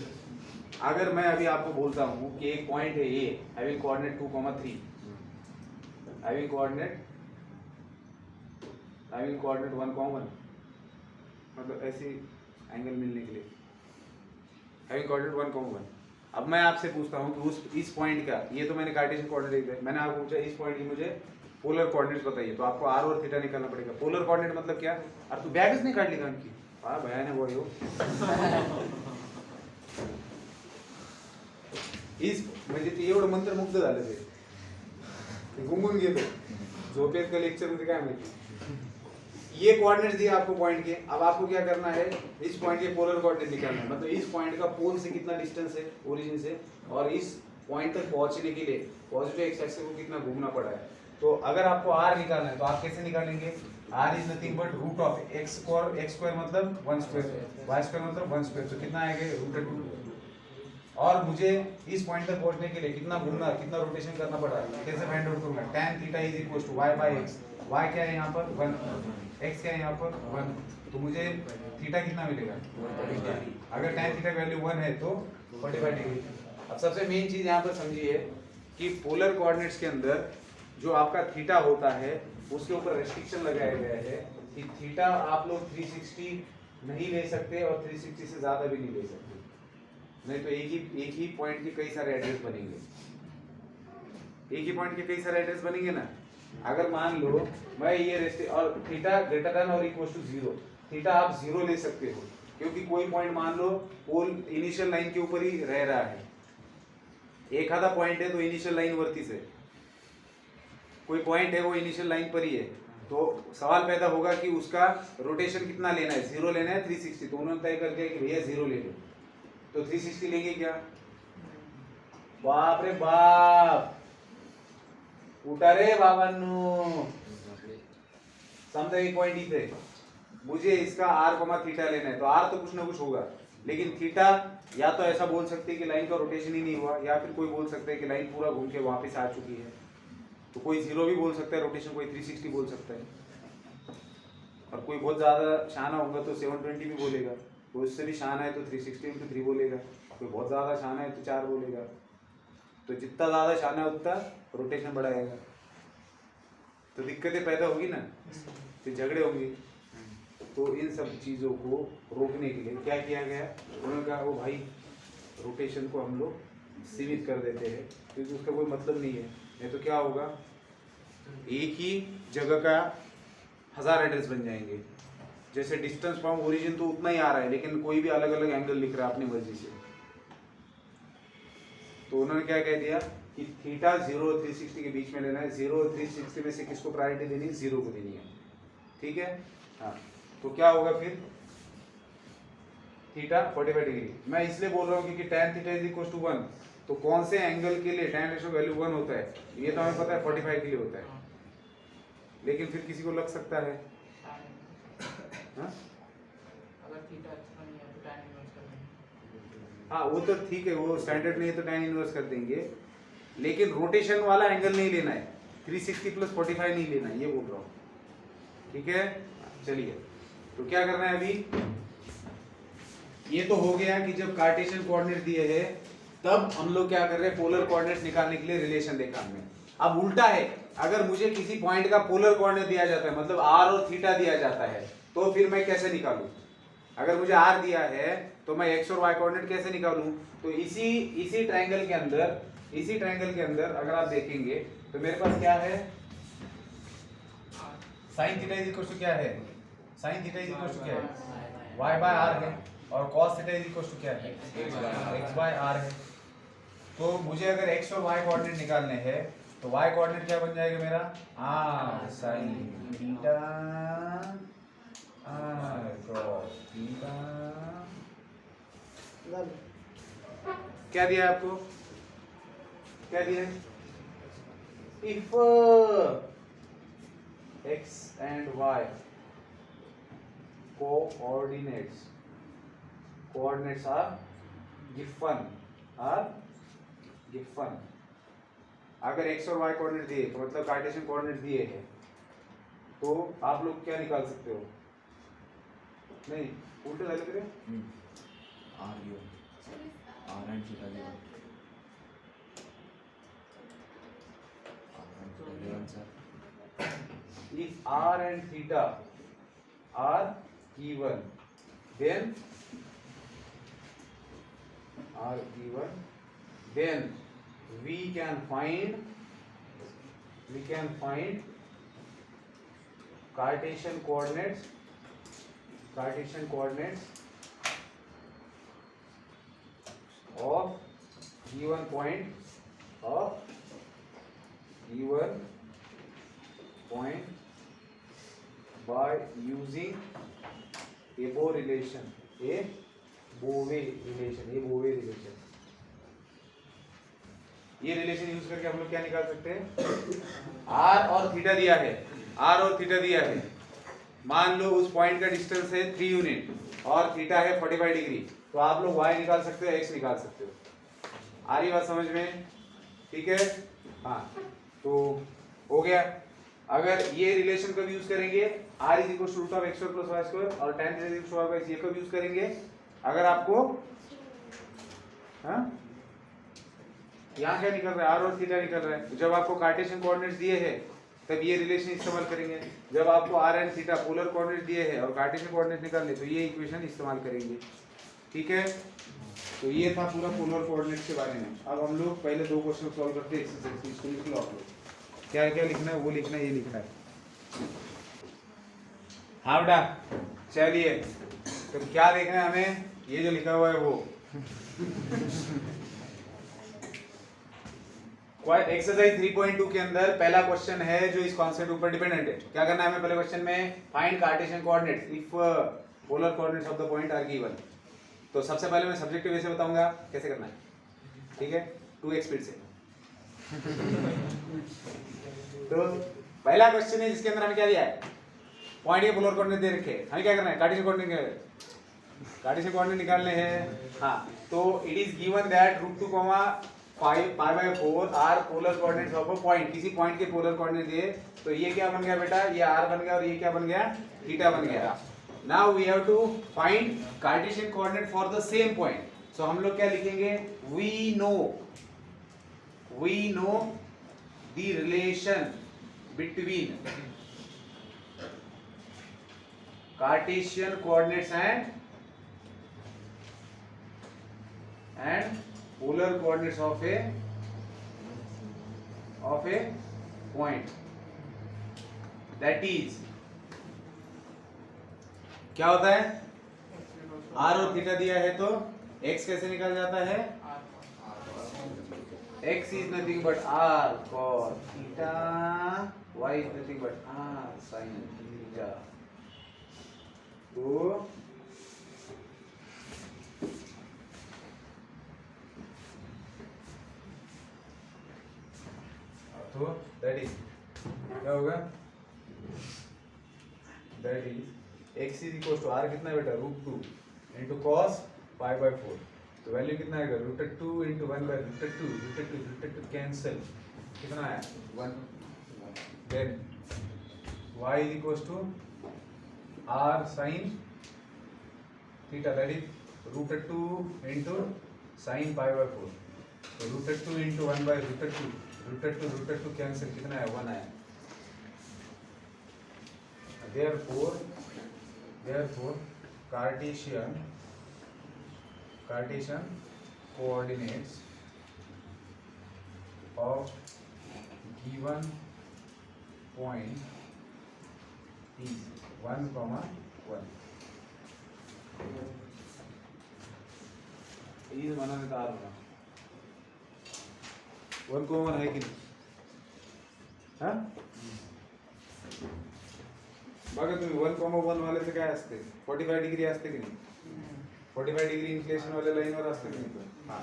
अगर मैं अभी आपको बोलता हूँ कि एक पॉइंट है A having coordinate 2,3 having coordinate 1,1 मतलब ऐसी एंगल मिलने के लिए having coordinate 1,1. अब मैं आपसे पूछता हूँ कि उस इस पॉइंट का ये तो मैंने कार्टेशियन कोऑर्डिनेट दिया मैंने आपको पूछा इस पॉइंट की मुझे पोलर कोऑर्डिनेट्स बताइए तो आपको आर और थीटा निकालना पड़ेगा. पोलर कोऑर्डिनेट मतलब क्या और तू बॅगच नाही काढली का आणखी हा भयाने बोल हो इस म्हणजे ते एवढं मंत्रमुग्ध झालं ते गुंगून गेलो झोपेत का लेक्चर मध्ये काय माहिती. ये कोऑर्डिनेट्स दिए आपको पॉइंट के. अब आपको क्या करना है इस पॉइंट के पोलर कोऑर्डिनेट निकालना है मतलब इस पॉइंट का पोल से कितना डिस्टेंस है ओरिजिन से और इस पॉइंट तक पहुंचने के लिए पॉजिटिव एक्स एक्सिस को कितना घूमना पड़ा है. तो अगर आपको r निकालना है तो आप कैसे निकालेंगे r is nothing but root of x square मतलब 1 स्क्वायर y स्क्वायर मतलब 1 स्क्वायर. तो कितना आएगा √2 और मुझे इस पॉइंट तक पहुंचने के लिए कितना घूमना कितना रोटेशन करना पड़ा कैसे फाइंड आउट करूंगा. tan theta is equal to y by x. y क्या है यहाँ पर 1 x क्या है यहाँ पर 1 तो मुझे थीटा कितना मिलेगा अगर tan थीटा की वैल्यू 1 है तो 45 डिग्री. अब सबसे मेन चीज यहाँ पर समझिए कि पोलर कोऑर्डिनेट्स के अंदर जो आपका थीटा होता है उसके ऊपर रेस्ट्रिक्शन लगाया गया है कि थीटा आप लोग 360 नहीं ले सकते और 360 से ज्यादा भी नहीं ले सकते नहीं तो एक ही पॉइंट के कई सारे एड्रेस बनेंगे. एक ही पॉइंट के कई सारे एड्रेस बनेंगे ना. अगर मान लो मैं ये और थीटा ग्रेटर देन और इक्वल टू 0 थीटा आप 0 ले सकते हो क्योंकि कोई पॉइंट मान लो पोल इनिशियल लाइन के ऊपर ही रह रहा है. एक आधा पॉइंट है तो इनिशियल लाइन वरतीच है कोई पॉइंट है वो इनिशियल लाइन पर ही है तो सवाल पैदा होगा कि उसका रोटेशन कितना लेना है 0 लेना है 360. तो उन्होंने तय कर दिया कि भैया 0 ले लो तो 360 लेंगे क्या. बाप रे बाप उठा रे बाबांनो समजा एक पॉइंट इथे मुझे इसका r, थीटा लेना है तो r तो कुछ ना कुछ होगा लेकिन थीटा या तो ऐसा बोल सकते हैं कि लाइन का रोटेशन ही नहीं हुआ या फिर कोई बोल सकता है कि लाइन पूरा घूम के वापस आ चुकी है. तो कोई 0 भी बोल सकता है रोटेशन कोई 360 बोल सकता है और कोई बहुत ज़्यादा शाना होगा तो 720 भी बोलेगा. कोई उससे भी शाना है तो 360 × 3 बोलेगा. कोई बहुत ज़्यादा शाना है तो 4 बोलेगा. तो जितना ज़्यादा शाना है उतना रोटेशन बढ़ाएगा तो दिक्कतें पैदा होगी ना फिर झगड़े होंगे. तो इन सब चीज़ों को रोकने के लिए क्या किया गया उन्होंने कहा वो भाई रोटेशन को हम लोग सीमित कर देते हैं, क्योंकि उसका कोई मतलब नहीं है। नहीं तो क्या होगा, एक ही जगह का 1000 एड्रेस बन जाएंगे। जैसे डिस्टेंस फ्रॉम ओरिजिन तो उतना ही आ रहा है, लेकिन कोई भी अलग अलग एंगल लिख रहा है अपनी मर्जी से। तो उन्होंने क्या कह दिया कि थीटा 0 और 360 के बीच में लेना है। 0 और 360 में से किसको प्रायोरिटी देनी है? 0 को देनी है। ठीक है, हाँ। तो क्या होगा फिर, थीटा 45 डिग्री। मैं इसलिए बोल रहा हूँ क्योंकि tan theta is equal to 1, तो कौन से एंगल के लिए tan रेशो वैल्यू 1 होता है? ये तो हमें पता है 45 के लिए होता है, लेकिन फिर किसी को लग सकता है हाँ? अगर थीटा अच्छा नहीं है तो tan इनवर्स कर देंगे। हाँ वो तो ठीक है, वो स्टैंडर्ड नहीं है तो tan इनवर्स कर देंगे, लेकिन रोटेशन वाला एंगल नहीं लेना है, 360 प्लस 45 नहीं लेना है, ये बोल रहा हूँ। ठीक है, चलिए तो क्या करना है अभी, ये तो हो गया कि जब कार्टेशियन कोऑर्डिनेट दिए हैं तब हम लोग क्या कर रहे हैं, पोलर कोऑर्डिनेट निकालने के लिए रिलेशन देखा हमने। अब उल्टा है, अगर मुझे किसी पॉइंट का पोलर कोऑर्डिनेट दिया जाता है, मतलब r और थीटा दिया जाता है, तो फिर मैं कैसे निकालूं? अगर मुझे r दिया है तो मैं x और y कोऑर्डिनेट कैसे निकालूं? तो इसी ट्रायंगल के अंदर अगर आप देखेंगे तो मेरे पास क्या है, sine theta is equal to क्या है, sine theta is equal to क्या है, y बाय r है, और cos theta is equal to क्या है, x बाय r है। तो मुझे अगर x और y कोऑर्डिनेट निकालने हैं तो y कोऑर्डिनेट क्या बन जाएगा मेरा, r sin theta r cos theta. क्या दिया है आपको, क्या दिया है, if x and y coordinates are given, अगर x और y कोऑर्डिनेट दिए तो मतलब कार्टेशियन कोऑर्डिनेट दिए हैं, तो आप लोग क्या निकाल सकते हो, नहीं उल्टे लग रहे, r given, r and theta given, r and theta given sir, if r and theta are given, then we can find Cartesian coordinates of given point by using above relation, ये रिलेशन यूज करके हम लोग क्या निकाल सकते हैं, r और theta दिया है, मान लो उस पॉइंट का डिस्टेंस है 3 यूनिट और थीटा है 45 डिग्री, तो आप लोग y निकाल सकते हो, x निकाल सकते हो। आ रही बात समझ में? ठीक है, हाँ तो हो गया। अगर ये रिलेशन कब यूज करेंगे, r is equal to root of x square plus y square, और tan is equal to y, ये कब यूज करेंगे, अगर आपको हाँ यहाँ क्या निकल रहा है, r और थीटा निकल रहा है, जब आपको कार्टेशियन कोऑर्डिनेट्स दिए हैं तब ये रिलेशन इस्तेमाल करेंगे। जब आपको r and theta polar coordinate दिए हैं और कार्टेशियन कोऑर्डिनेट निकालने, तो ये इक्वेशन इस्तेमाल करेंगे। ठीक है, तो ये था पूरा पोलर कोऑर्डिनेट के बारे में। अब हम लोग पहले 2 क्वेश्चन सॉल्व करते हैं, एक्सरसाइज इसको लिख लो आप लोग, क्या क्या लिखना है वो लिखना है, ये लिखना है। हाँ बेटा चलिए, तो क्या देखना है हमें, ये जो लिखा हुआ है वो एक्सरसाइज 3.2 के अंदर पहला क्वेश्चन है जो इस कॉन्सेप्ट ऊपर डिपेंडेंट है। क्या करना है हमें पहले क्वेश्चन में, find Cartesian coordinates if polar coordinates of the point are given. तो सबसे पहले मैं सब्जेक्टिव वे से बताऊंगा कैसे करना है, ठीक है, 2x स्पीड से। तो पहला क्वेश्चन है जिसके अंदर हमें क्या दिया है, पॉइंट के पोलर कोऑर्डिनेट दे रखे हैं, हमें क्या करना है, कार्टेशियन कोऑर्डिनेट निकालने हैं। हाँ, तो it is given that √2, 5/4 are polar coordinates of a point, किसी पॉइंट के पोलर कोऑर्डिनेट दिए, तो ये क्या बन गया बेटा, ये r बन गया और ये क्या बन गया, थीटा बन गया। Now we have to find Cartesian coordinate for the same point. So हम लोग क्या लिखेंगे, we know the relation between Cartesian coordinates and polar coordinates of a point, that is क्या होता है, r और थीटा दिया है तो x कैसे निकल जाता है, x is nothing but r cos theta, y is nothing but r sin theta. तो that is क्या होगा, that is x is equals to r कितना है बेटा, √2 into cos pi by 4, तो वैल्यू कितना आएगा, √2 into 1 by √2 कैंसिल, कितना आया 1, then y is equals to r sin theta, that is √2 into sin pi by 4, तो √2 into 1 by √2 कैंसिल, कितना है 1 आया. Therefore Cartesian coordinates of given point is 1, 1. Is माना नहीं था, 1, है कि नाही, हा बघा तुम्ही 1, वाल्याचं काय असते, 45 डिग्री असते की नाही, 45 डिग्री इन्फ्लेशन वाल्या लाईनवर असते की नाही. हा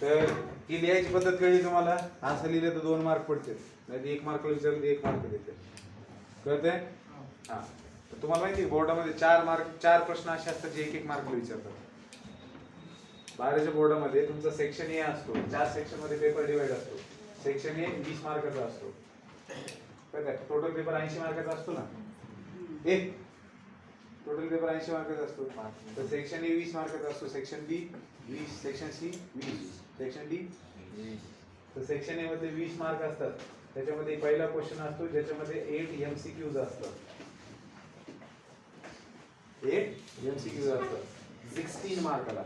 तर ही लिहायची पद्धत कळली तुम्हाला, असं लिहिलं तर 2 मार्क पडते, नाही 1 मार्क विचारलं तर 1 मार्क देते, कळतंय. हा तर तुम्हाला माहिती आहे बोर्डामध्ये 4 प्रश्न असे असतात जे 1 मार्क विचारतात. 12च्या बोर्डामध्ये तुमचा सेक्शन ए असतो, 4 सेक्शन मध्ये पेपर डिवाइड असतो. सेक्शन ए 20 मार्काचा असतो, टोटल पेपर 80 मार्काचा असतो ना, टोटल पेपर 80 मार्काचा असतो. तर सेक्शन ए 20 मार्काचा असतो, section B 20, section C 20, section D 20. तर सेक्शन ए मध्ये 20 मार्क असतात, त्याच्यामध्ये पहिला क्वेश्चन असतो ज्याच्यामध्ये 8 MCQs असतात, 8 MCQs असतात 16 मार्काला,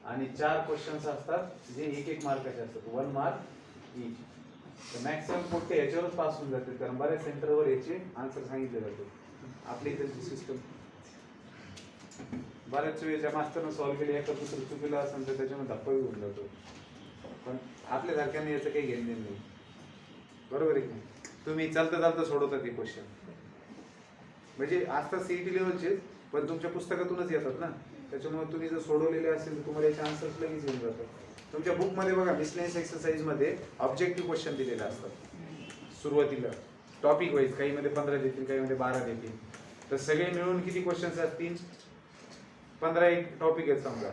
आणि 4 क्वेश्चन्स असतात जे 1 मार्काचे असतात, 1 मार्क ईच. तर मॅक्सिमम पोट्टे याच्यावरच पास होऊन जाते, कारण बऱ्याच सेंटरवर याचे आन्सर सांगितले जाते. आपली इथलची सिस्टम बऱ्याच वेळेच्या मास्टरनं सॉल्व्ह केले, एका दुसरं चुकीला असेल तर त्याच्यामध्ये धप्पा होऊन जातो, पण आपल्या सारख्याने याचं काही घेणं देणं नाही, बरोबर आहे की नाही. तुम्ही चालता सोडवता ते क्वेश्चन, म्हणजे असतात सीईटी लेवलचे, पण तुमच्या पुस्तकातूनच येतात ना, त्याच्यामुळे तुम्ही जर सोडवलेले असेल तर तुम्हाला याचे आन्सर्स लगेच येऊन जातात. तुमच्या बुकमध्ये बघा मिसलेनियस एक्सरसाइज मध्ये ऑब्जेक्टिव्ह क्वेश्चन दिलेले असतात सुरुवातीला, टॉपिक वाईज, काही मध्ये 15 देतील, काही मध्ये 12 देतील. तर सगळे मिळून किती क्वेश्चन्स असतील, 15 एक टॉपिक आहेत समजा,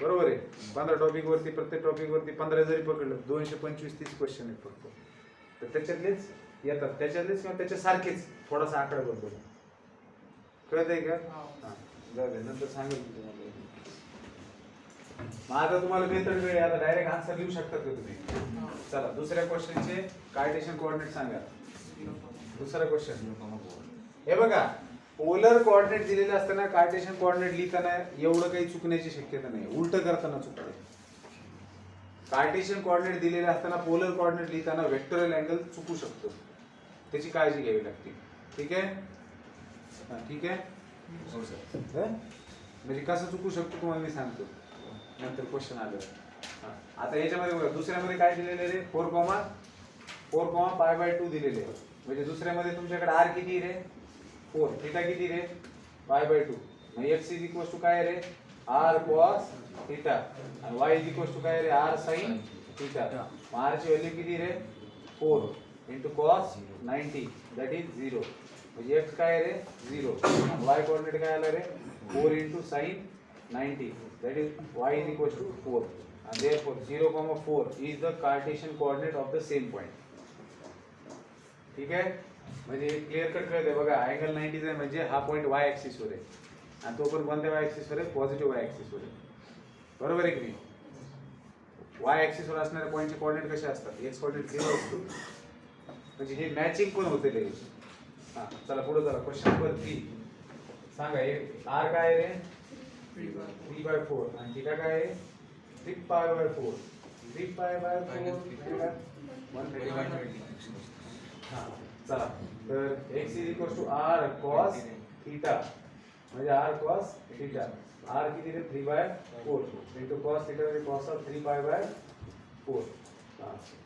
बरोबर आहे. 15 टॉपिक वरती, प्रत्येक टॉपिक वरती 15 जरी पकडलं 225-30 क्वेश्चन आहेत फक्त. तर त्याच्यातलेच येतात, त्याच्यातलेच किंवा त्याच्यासारखेच थोडासा आकडा बदलतो, कळत आहे का. हा जाऊ दे, नंतर सांगेल मी तुम्हाला. मग आता तुम्हाला मेथड वेळ, आता डायरेक्ट आन्सर लिहू शकतात का तुम्ही. चला दुसऱ्या क्वेश्चनचे कार्टेशियन कोऑर्डिनेट सांगा. दुसरा क्वेश्चन हे बघा, पोलर कोऑर्डिनेट दिलेले असताना कार्टेशियन कोऑर्डिनेट लिहिताना एवढं काही चुकण्याची शक्यता नाही, उलट करताना चुकते. कार्टेशियन कोऑर्डिनेट दिलेले असताना पोलर कोऑर्डिनेट लिहिताना वेक्टोरियल अँगल चुकू शकतो, त्याची काळजी घ्यावी लागते. ठीक आहे, ठीक आहे. म्हणजे कसं चुकू शकतो तुम्हाला मी सांगतो नंतर क्वेश्चन आलं. आता याच्यामध्ये बघा, दुसऱ्यामध्ये काय दिलेले रे, 4, π/2 दिलेले, म्हणजे दुसऱ्यामध्ये तुमच्याकडे r किती रे, 4, थीटा किती रे, π/2. मग x इज इक्वल टू काय रे, r cos थीटा, आणि y इज इक्वल टू काय रे, r sin थीटा. मग r ची व्हॅल्यू किती रे, 4 into cos 90, दॅट इज 0. म्हणजे x काय रे, 0, आणि y कोऑर्डिनेट काय आला रे, 4 into sin 90, that is y is equal to 4, and therefore 0, 4 is the Cartesian coordinate of the same point. ठीक आहे, म्हणजे क्लिअर कट कळते बघा. अँगल 90 आहे म्हणजे हा पॉइंट y ऍक्सिस वर आहे, आणि तो पण कोणत्या y ऍक्सिस वर आहे, पॉझिटिव्ह y ऍक्सिस वर आहे, बरोबर आहे की नाही. y ऍक्सिस वर असणाऱ्या पॉइंटचे कोऑर्डिनेट कसे असतात, x कोऑर्डिनेट 0 असतो, म्हणजे हे मॅचिंग पण होते लगेच. हा चला पुढे चला. क्वेश्चन नंबर 3 सांगा, r काय रे, 3/4, आणि थीटा काय आहे 3 पाई बाय 4 3 पाई बाय 4 130 हाँ चला तर x is equal to r cos theta म्हणजे r cos थीटा r किती आहे 3 बाय 4 into cos थीटा म्हणजे cos of 3 pi by 4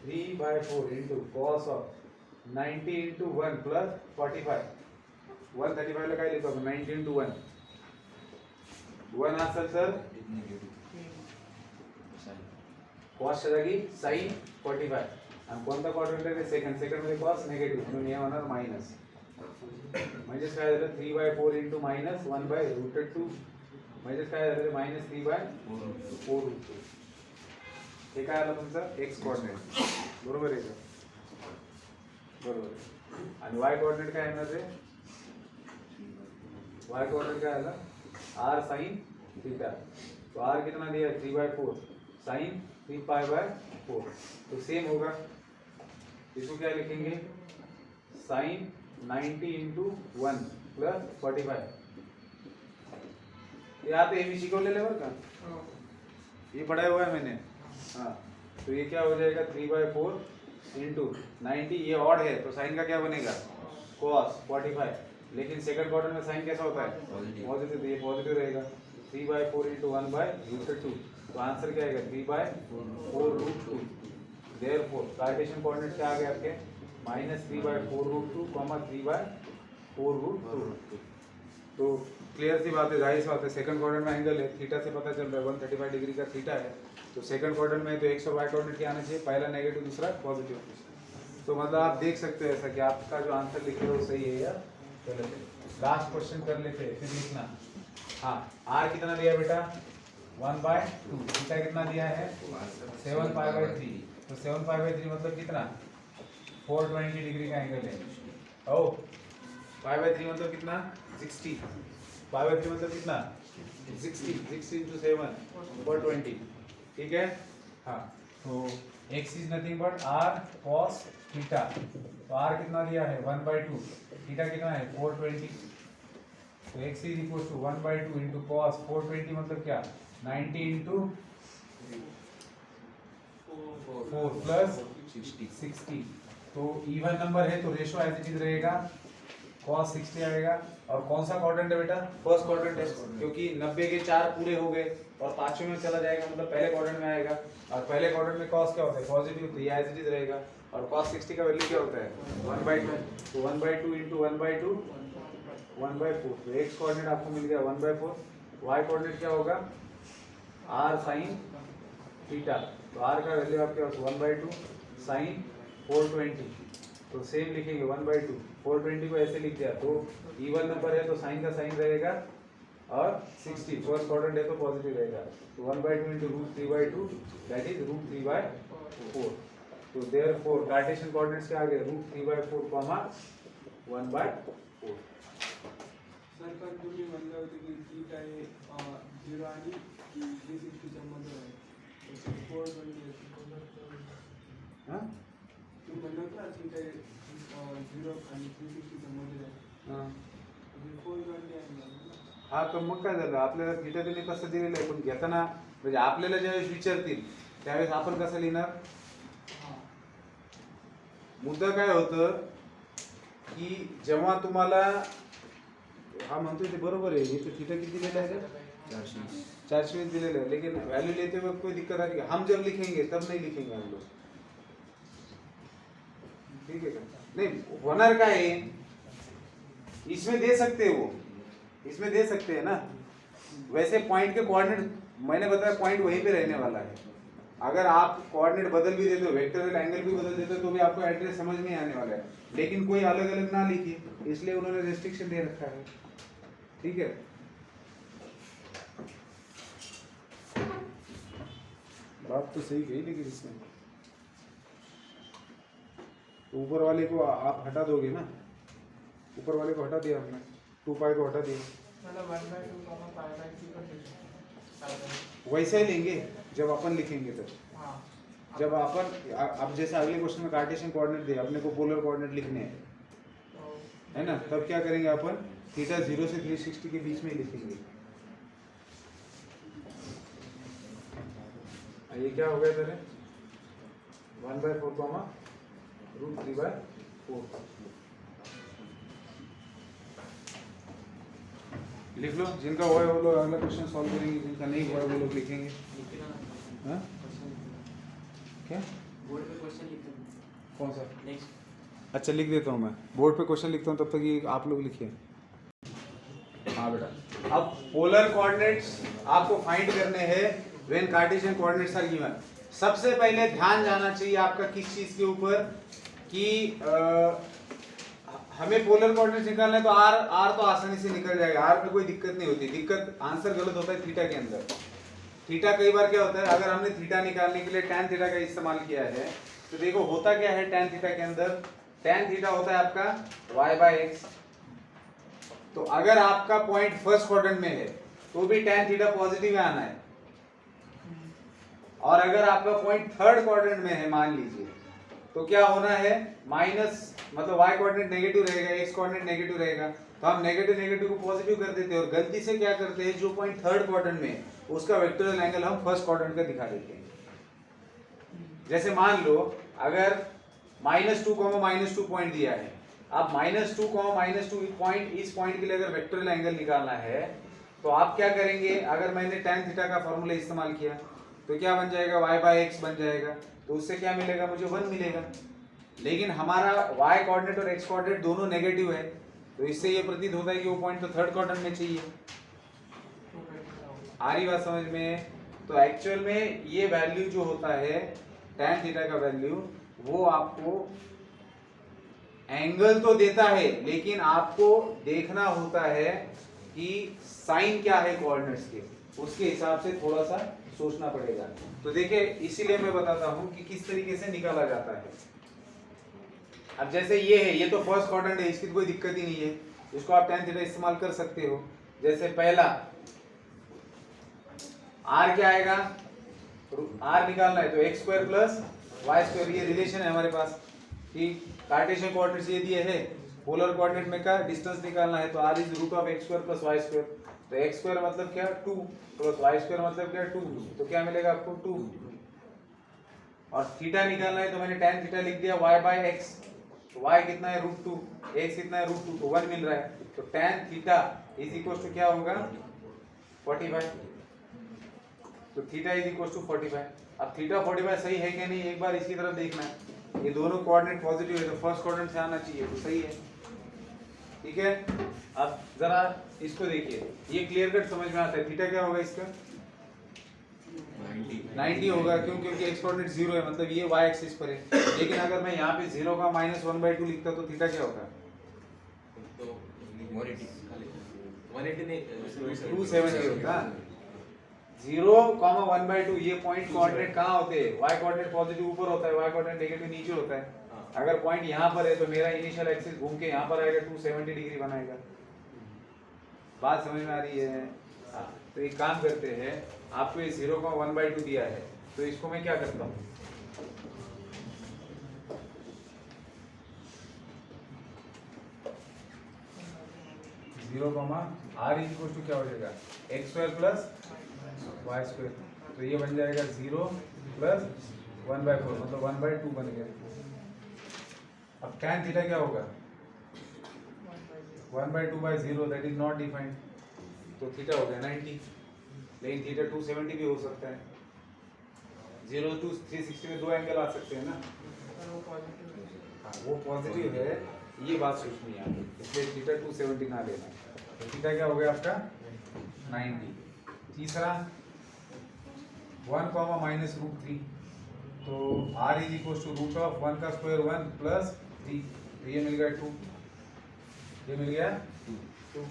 3 by 4 into cos of 90 into 1 plus 45 135 ला काय लिहितो आपण 90 into 1 1 असेल तर cos च्या जागी sin 45 आणि कोणता क्वाड्रंट आहे सेकंड मध्ये cos निगेटिव्ह म्हणून हे होणार मायनस म्हणजे काय झालं 3/4 into minus 1/√2 म्हणजे काय झालं मायनस 3/4√2 हे काय आलं तुमचं x कोऑर्डिनेट बरोबर आहे का बरोबर आणि y कोऑर्डिनेट काय येणार आहे y कोऑर्डिनेट क्या आएगा r sin थीटा तो r कितना दिया 3/4 sin 3 पाई बाय 4 तो सेम होगा इसको क्या लिखेंगे sin 90 into 1 plus 45 यहाँ पे भी शिकवलेले बरं का ये पढ़ाया हुआ है मैंने हाँ तो ये क्या हो जाएगा 3/4 into 90 ये ऑड है तो साइन का क्या बनेगा cos 45 लेकिन सेकंड क्वार्टर में साइन कैसा होता है पॉजिटिव तो ये पॉजिटिव रहेगा 3/4 into 1/√2 तो आंसर क्या आएगा 3/4√2 देयरफॉर कार्टेशियन कोऑर्डिनेट क्या आ गया आपके -3/4√2, 3/4√2 तो क्लियर सी बात है जाहिर सी बात है सेकंड क्वाड्रेंट में एंगल है थीटा से पता चल रहा है 135 डिग्री का थीटा है तो सेकंड क्वाड्रेंट में तो x और y कोऑर्डिनेट क्या आना चाहिए पहला नेगेटिव दूसरा पॉजिटिव तो मतलब आप देख सकते हो ऐसा कि आपका जो आंसर लिखे हो वो सही है या गलत है लास्ट क्वेश्चन कर लेते हैं फिर लिखना हाँ r कितना दिया बेटा 1/2 थीटा कितना दिया है 7 पाई बाय 3 तो 7 पाई बाय 3 मतलब कितना 420 डिग्री का एंगल है ओ पाई बाय 3 मतलब कितना 60 पाई बाय 3 मतलब कितना 60 into 7 420 ठीक है हाँ तो x is nothing but r cos theta तो r कितना दिया है 1/2 थीटा कितना है 420 तो x is equal to 1/2 into cos 420 मतलब क्या 90 into 4 plus 60 तो इवन नंबर है तो रेशो एज इट इज रहेगा cos 60 आएगा और कौन सा क्वाड्रेंट है बेटा फर्स्ट क्वाड्रेंट है क्योंकि 90 के 4 पूरे हो गए और पांचवें में चला जाएगा मतलब पहले क्वाड्रेंट में आएगा और पहले क्वाड्रेंट में cos क्या होता है पॉजिटिव तो ये एज इट इज रहेगा और cos 60 का वैल्यू क्या होता है 1/2 तो 1/2 into 1/2 1/4 तो x कोऑर्डिनेट आपको मिल गया 1/4 y कोऑर्डिनेट क्या होगा r sin थीटा तो r का वैल्यू आपके पास 1/2 sin 420 तो सेम लिखेंगे 1/2 420 को ऐसे लिख दिया तो इवन नंबर है तो साइन का साइन रहेगा और 60 फर्स्ट क्वाड्रेंट है तो पॉजिटिव रहेगा तो 1/2 into √3/2 दैट इज √3/4 तो देयरफॉर कार्टेशियन कोऑर्डिनेट्स क्या आ गए √3/4, 1/4 सर पण तुम्ही म्हणलं होतं की थीटा हे 0 आणि 360 च्या मध्ये आहे 420 हां तुम्ही म्हणलं होतं ना थीटा हे 0 आणि 360 च्या मध्ये आहे हां 420 आहे ना हा तर मग काय झालं आपल्याला थीटा त्यांनी कसं दिलेलं आहे पण घेताना म्हणजे आपल्याला ज्यावेळेस विचारतील त्यावेळेस आपण कसं लिहिणार मुद्दा काय होतं की जेव्हा तुम्हाला हा म्हणतोय ते बरोबर है ये तो थीटा कितनी दिलेला है 420 दिलेला है लेकिन वैल्यू लेते वक्त कोई दिक्कत आ रही है हम जब लिखेंगे तब नहीं लिखेंगे हम लोग ठीक है क्या नहीं होनर का है इसमें दे सकते हैं वो इसमें दे सकते हैं ना वैसे पॉइंट के कोऑर्डिनेट मैंने बताया पॉइंट वहीं पे रहने वाला है अगर आप कोऑर्डिनेट बदल भी देते हो वेक्टर एंगल भी बदल देते हो तो भी आपको एड्रेस समझ नहीं आने वाला है लेकिन कोई अलग अलग ना लिखिए इसलिए उन्होंने रेस्ट्रिक्शन दे रखा है ठीक है बात तो सही गई लेकिन इसमें ऊपर वाले को आप हटा दोगे ना ऊपर वाले को हटा दिया हमने 2 पाई को हटा दिया मतलब 1/2 पाई बाय 3 कर दीजिए वैसे ही लेंगे जब अपन लिखेंगे तब हाँ जब अपन अब जैसे अगले क्वेश्चन में कार्टेशियन कोऑर्डिनेट दिए अपने को पोलर कोऑर्डिनेट लिखने हैं तो है ना तब क्या करेंगे अपन थीटा 0 से 360 के बीच में ही लिखेंगे ये क्या हो गया तेरे 1/4 कॉमा √3/4। लिख लो, जिनका हुआ है वो लोग अगला क्वेश्चन सॉल्व करेंगे, जिनका नहीं हुआ है वो लोग लिखेंगे। हाँ क्या बोर्ड पे क्वेश्चन लिखते हैं कौन सा? नेक्स्ट। अच्छा लिख देता हूँ, मैं बोर्ड पे क्वेश्चन लिखता हूँ, तब तक ये आप लोग लिखिए। हाँ बेटा, अब पोलर कोऑर्डिनेट्स आपको फाइंड करने हैं when Cartesian coordinates are given. सबसे पहले ध्यान जाना चाहिए आपका किस चीज के ऊपर कि हमें पोलर कोऑर्डिनेट्स निकालना है तो आर तो आसानी से निकल जाएगा, आर में कोई दिक्कत नहीं होती। दिक्कत आंसर गलत होता है थीटा के अंदर। थीटा कई बार क्या होता है, अगर हमने थीटा निकालने के लिए tan थीटा का इस्तेमाल किया है तो देखो होता क्या है tan थीटा के अंदर, tan थीटा होता है आपका y/x। तो अगर आपका पॉइंट फर्स्ट क्वाड्रेंट में है तो भी tan थीटा पॉजिटिव आना है, और अगर आपका पॉइंट थर्ड क्वाड्रेंट में है मान लीजिए तो क्या होना है माइनस, मतलब y कोऑर्डिनेट नेगेटिव रहेगा, x कोऑर्डिनेट नेगेटिव रहेगा, तो हम नेगेटिव नेगेटिव को पॉजिटिव कर देते हैं। और गलती से क्या करते हैं, जो पॉइंट थर्ड क्वाड्रेंट में है उसका वेक्टोरियल एंगल हम फर्स्ट क्वाड्रेंट का दिखा देते हैं। जैसे मान लो अगर -2, -2 पॉइंट दिया है, अब -2, -2 पॉइंट, इस पॉइंट के लिए अगर वेक्टोरियल एंगल निकालना है तो आप क्या करेंगे, अगर मैंने tan थीटा का फॉर्मूला इस्तेमाल किया तो क्या बन जाएगा, y/x बन जाएगा, तो उससे क्या मिलेगा, मुझे 1 मिलेगा। लेकिन हमारा y कोऑर्डिनेट और x कोऑर्डिनेट दोनों नेगेटिव है, तो इससे ये प्रतीत होता है कि वो पॉइंट तो थर्ड क्वाड्रेंट में चाहिए। आ रही बात समझ में? तो एक्चुअल में ये वैल्यू जो होता है tan थीटा का वैल्यू, वो आपको एंगल तो देता है, लेकिन आपको देखना होता है कि साइन क्या है कोऑर्डिनेट्स के, उसके हिसाब से थोड़ा सा सोचना पड़ेगा। तो देखिए इसीलिए मैं बताता हूं कि किस तरीके से निकाला जाता है। अब जैसे ये है, ये तो फर्स्ट क्वाड्रेंट है, इसकी कोई दिक्कत ही नहीं है, इसको आप tan थीटा इस्तेमाल कर सकते हो। जैसे पहला r क्या आएगा, r निकालना है तो x² + y², ये रिलेशन है हमारे पास कि कार्टेशियन कोऑर्डिनेट्स ये दिए हैं, पोलर कोऑर्डिनेट में का डिस्टेंस निकालना है तो r इज √x² + y²। तो x² मतलब क्या 2 + y² मतलब क्या 2, तो क्या मिलेगा आपको 2। और थीटा निकालना है तो मैंने tan थीटा लिख दिया y/x, तो y कितना है √2, x कितना है √2, तो 1 मिल रहा है। तो tan theta is equal to क्या होगा 45। तो थीटा इज इक्वल टू 45। अब थीटा 45 सही है कि नहीं, एक बार इसकी तरफ देखना है। ये दोनों कोऑर्डिनेट पॉजिटिव है तो फर्स्ट क्वाड्रेंट से आना चाहिए, तो सही है, ठीक है। अब जरा इसको देखिए, ये क्लियर कट समझ में आता है। थीटा क्या होगा इसका 90 होगा, क्यों, क्योंकि x कोऑर्डिनेट 0 है, मतलब ये y एक्सिस पर है। लेकिन अगर मैं यहाँ पे 0 का -1/2 लिखता तो थीटा क्या होता, तो 180 नहीं 270 होता। 0,1/2 ये पॉइंट कोऑर्डिनेट कहाँ होते हैं, y कोऑर्डिनेट पॉजिटिव ऊपर होता है, y कोऑर्डिनेट नेगेटिव नीचे होता है। अगर पॉइंट यहाँ पर है तो मेरा इनिशियल एक्सिस घूम के यहाँ पर आएगा, 270 डिग्री बनाएगा। बात समझ में आ रही है? तो एक काम करते हैं, आपको ये 0,1/2 दिया है, तो इसको मैं क्या करता हूँ, r इज इक्वल टू क्या हो जाएगा x² + y², तो ये बन जाएगा 0 + 1/4, मतलब 1/2 बन गया। अब tan थीटा क्या होगा 1/2/0, दैट इज नॉट डिफाइंड, तो थीटा हो गया 90। लेकिन थीटा 270 भी हो सकता है, 0 to 360 में दो एंगल आ सकते हैं ना। हाँ वो पॉजिटिव है, ये बात सोचनी है, इसलिए थीटा 270 ना लेना। तो थीटा क्या हो गया आपका 90। तीसरा 1, -√3, तो r इज इक्वल टू √1 का स्क्वायर 1 + 3, तो ये मिल गया 2, ये मिल गया 2।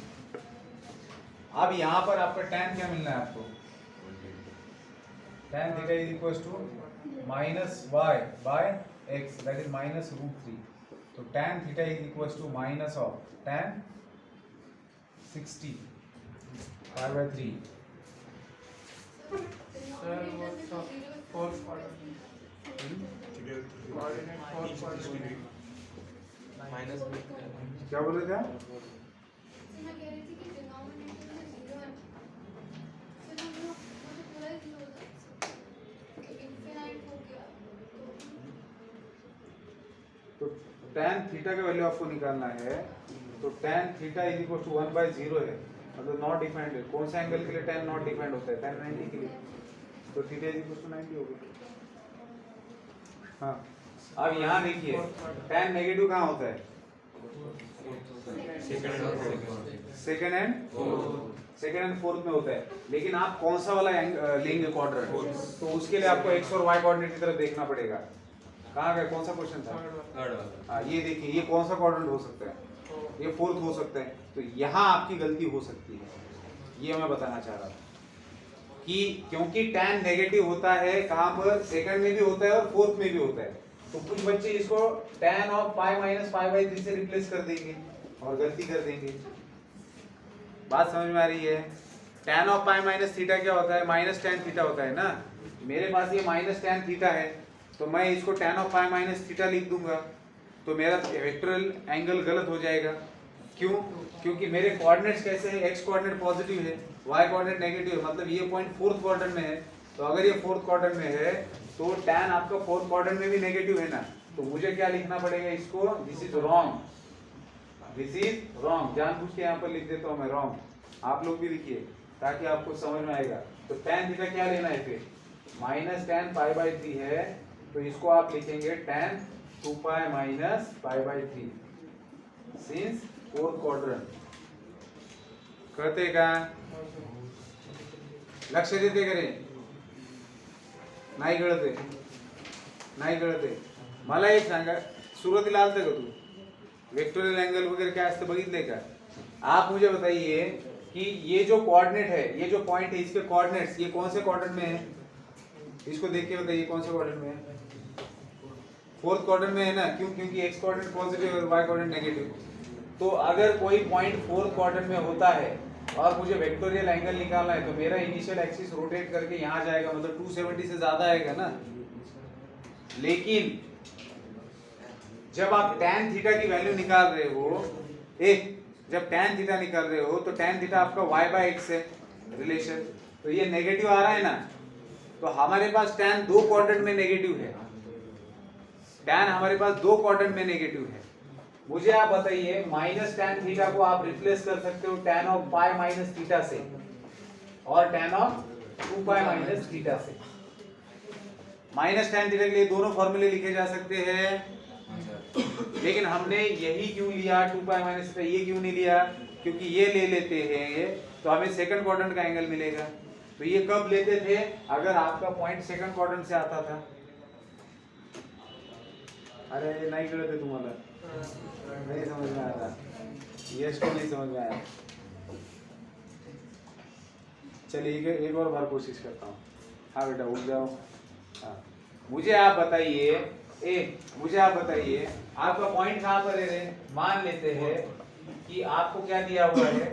अब यहाँ पर आपका tan क्या मिलना है आपको, tan theta is equal to -y/x, that is -√3, तो tan theta is equal to minus of tan 60 π/3। Sir वो फोर्थ कोऑर्डिनेट माइनस क्या बोल रहे थे आप? मैं कह रही थी कि डिनोमिनेटर में 0 है, फिर हम लोग मतलब पूरा ही 0 होता है। तो tan थीटा का वैल्यू आपको निकालना है, तो tan theta is equal to 1/0 है, मतलब नॉट डिफाइंड है। कौन सा एंगल के लिए tan नॉट डिफाइंड होता है? tan 90 के लिए, तो थीटा इज इक्वल टू 90 हो गया। हाँ, अब यहाँ देखिए tan नेगेटिव कहाँ होता है? सेकंड एंड फोर्थ में होता है, लेकिन आप कौन सा वाला लेंगे क्वाड्रेंट, तो उसके लिए आपको एक्स और वाई कोऑर्डिनेट की तरफ देखना पड़ेगा। कहाँ गया? कौन सा क्वेश्चन था? हाँ, ये देखिए, ये कौन सा क्वाड्रेंट हो सकता है? ये फोर्थ हो सकता है। तो यहाँ आपकी गलती हो सकती है, ये मैं बताना चाह रहा था कि क्योंकि tan नेगेटिव होता है कहाँ पर? सेकंड में भी होता है और फोर्थ में भी होता है। तो कुछ बच्चे इसको tan of pi minus pi by 3 से रिप्लेस कर देंगे और गलती कर देंगे। बात समझ में आ रही है? tan of pi minus theta क्या होता है? माइनस tan थीटा होता है ना। मेरे पास ये माइनस tan थीटा है, तो मैं इसको tan of pi minus theta लिख दूंगा, तो मेरा वेक्टोरियल एंगल गलत हो जाएगा। क्यों? क्योंकि मेरे कोऑर्डिनेट्स कैसे हैं? एक्स कोऑर्डिनेट पॉजिटिव है, वाई कोऑर्डिनेट नेगेटिव है, मतलब ये पॉइंट फोर्थ क्वाड्रेंट में है। तो अगर ये फोर्थ क्वाड्रेंट में है तो tan आपका फोर्थ क्वाड्रेंट में भी नेगेटिव है ना, तो मुझे क्या लिखना पड़ेगा इसको? This is wrong, this is wrong. जानबूझ के यहाँ पर लिख देता हूँ मैं रॉन्ग, आप लोग भी लिखिए ताकि आपको समझ में आएगा। तो tan थीटा क्या लेना है फिर? माइनस tan पाई बाई 3 है, तो इसको आप लिखेंगे tan 2 pi minus pi by 3 since fourth quadrant. करते का लक्ष देते करें, नाही कळते, नाही कळते। मला एक सांगा, सुरुवातीला आलतं का तू वेक्टोरियल एंगल वगैरह क्या असतं बघितलंय का? आप मुझे बताइए कि ये जो कोऑर्डिनेट है, ये जो पॉइंट है, इसके कोऑर्डिनेट्स ये कौन से क्वाड्रेंट में है? इसको देख के बताइए कौन से क्वाड्रेंट में है? फोर्थ क्वाड्रेंट में है ना। क्यों? क्योंकि एक्स कोऑर्डिनेट पॉजिटिव और वाई कोऑर्डिनेट नेगेटिव। तो अगर कोई पॉइंट फोर्थ क्वाड्रेंट में होता है और मुझे वेक्टोरियल एंगल निकालना है, तो मेरा इनिशियल एक्सिस रोटेट करके यहाँ जाएगा, मतलब 270 से ज्यादा आएगा ना। लेकिन जब आप tan थीटा की वैल्यू निकाल रहे हो, जब tan थीटा निकाल रहे हो, तो tan थीटा आपका y बाय एक्स है रिलेशन, तो ये नेगेटिव आ रहा है ना। तो हमारे पास tan दो क्वाड्रेंट में नेगेटिव है, tan हमारे पास दो क्वाड्रेंट में नेगेटिव है। मुझे आप बताइए, माइनस tan थीटा को आप रिप्लेस कर सकते हो tan of pi minus theta से और tan of 2 pi minus theta से। माइनस tan थीटा के लिए दोनों फॉर्मूले लिखे जा सकते हैं, लेकिन हमने यही क्यों लिया 2 पाई माइनस थीटा, ये क्यों नहीं लिया? क्योंकि ये ले लेते हैं ये, तो हमें सेकंड क्वाड्रेंट का एंगल मिलेगा। तो ये कब लेते थे? अगर आपका पॉइंट सेकंड क्वाड्रेंट से आता था। अरे नहीं कळत तुम्हाला, नहीं समझ में आया, यश को नहीं समझ में आया। चलिए एक और बार कोशिश करता हूँ। हाँ बेटा उठ जाओ। हाँ, मुझे आप बताइए आपका पॉइंट कहाँ पर है रे? मान लेते हैं कि आपको क्या दिया हुआ है।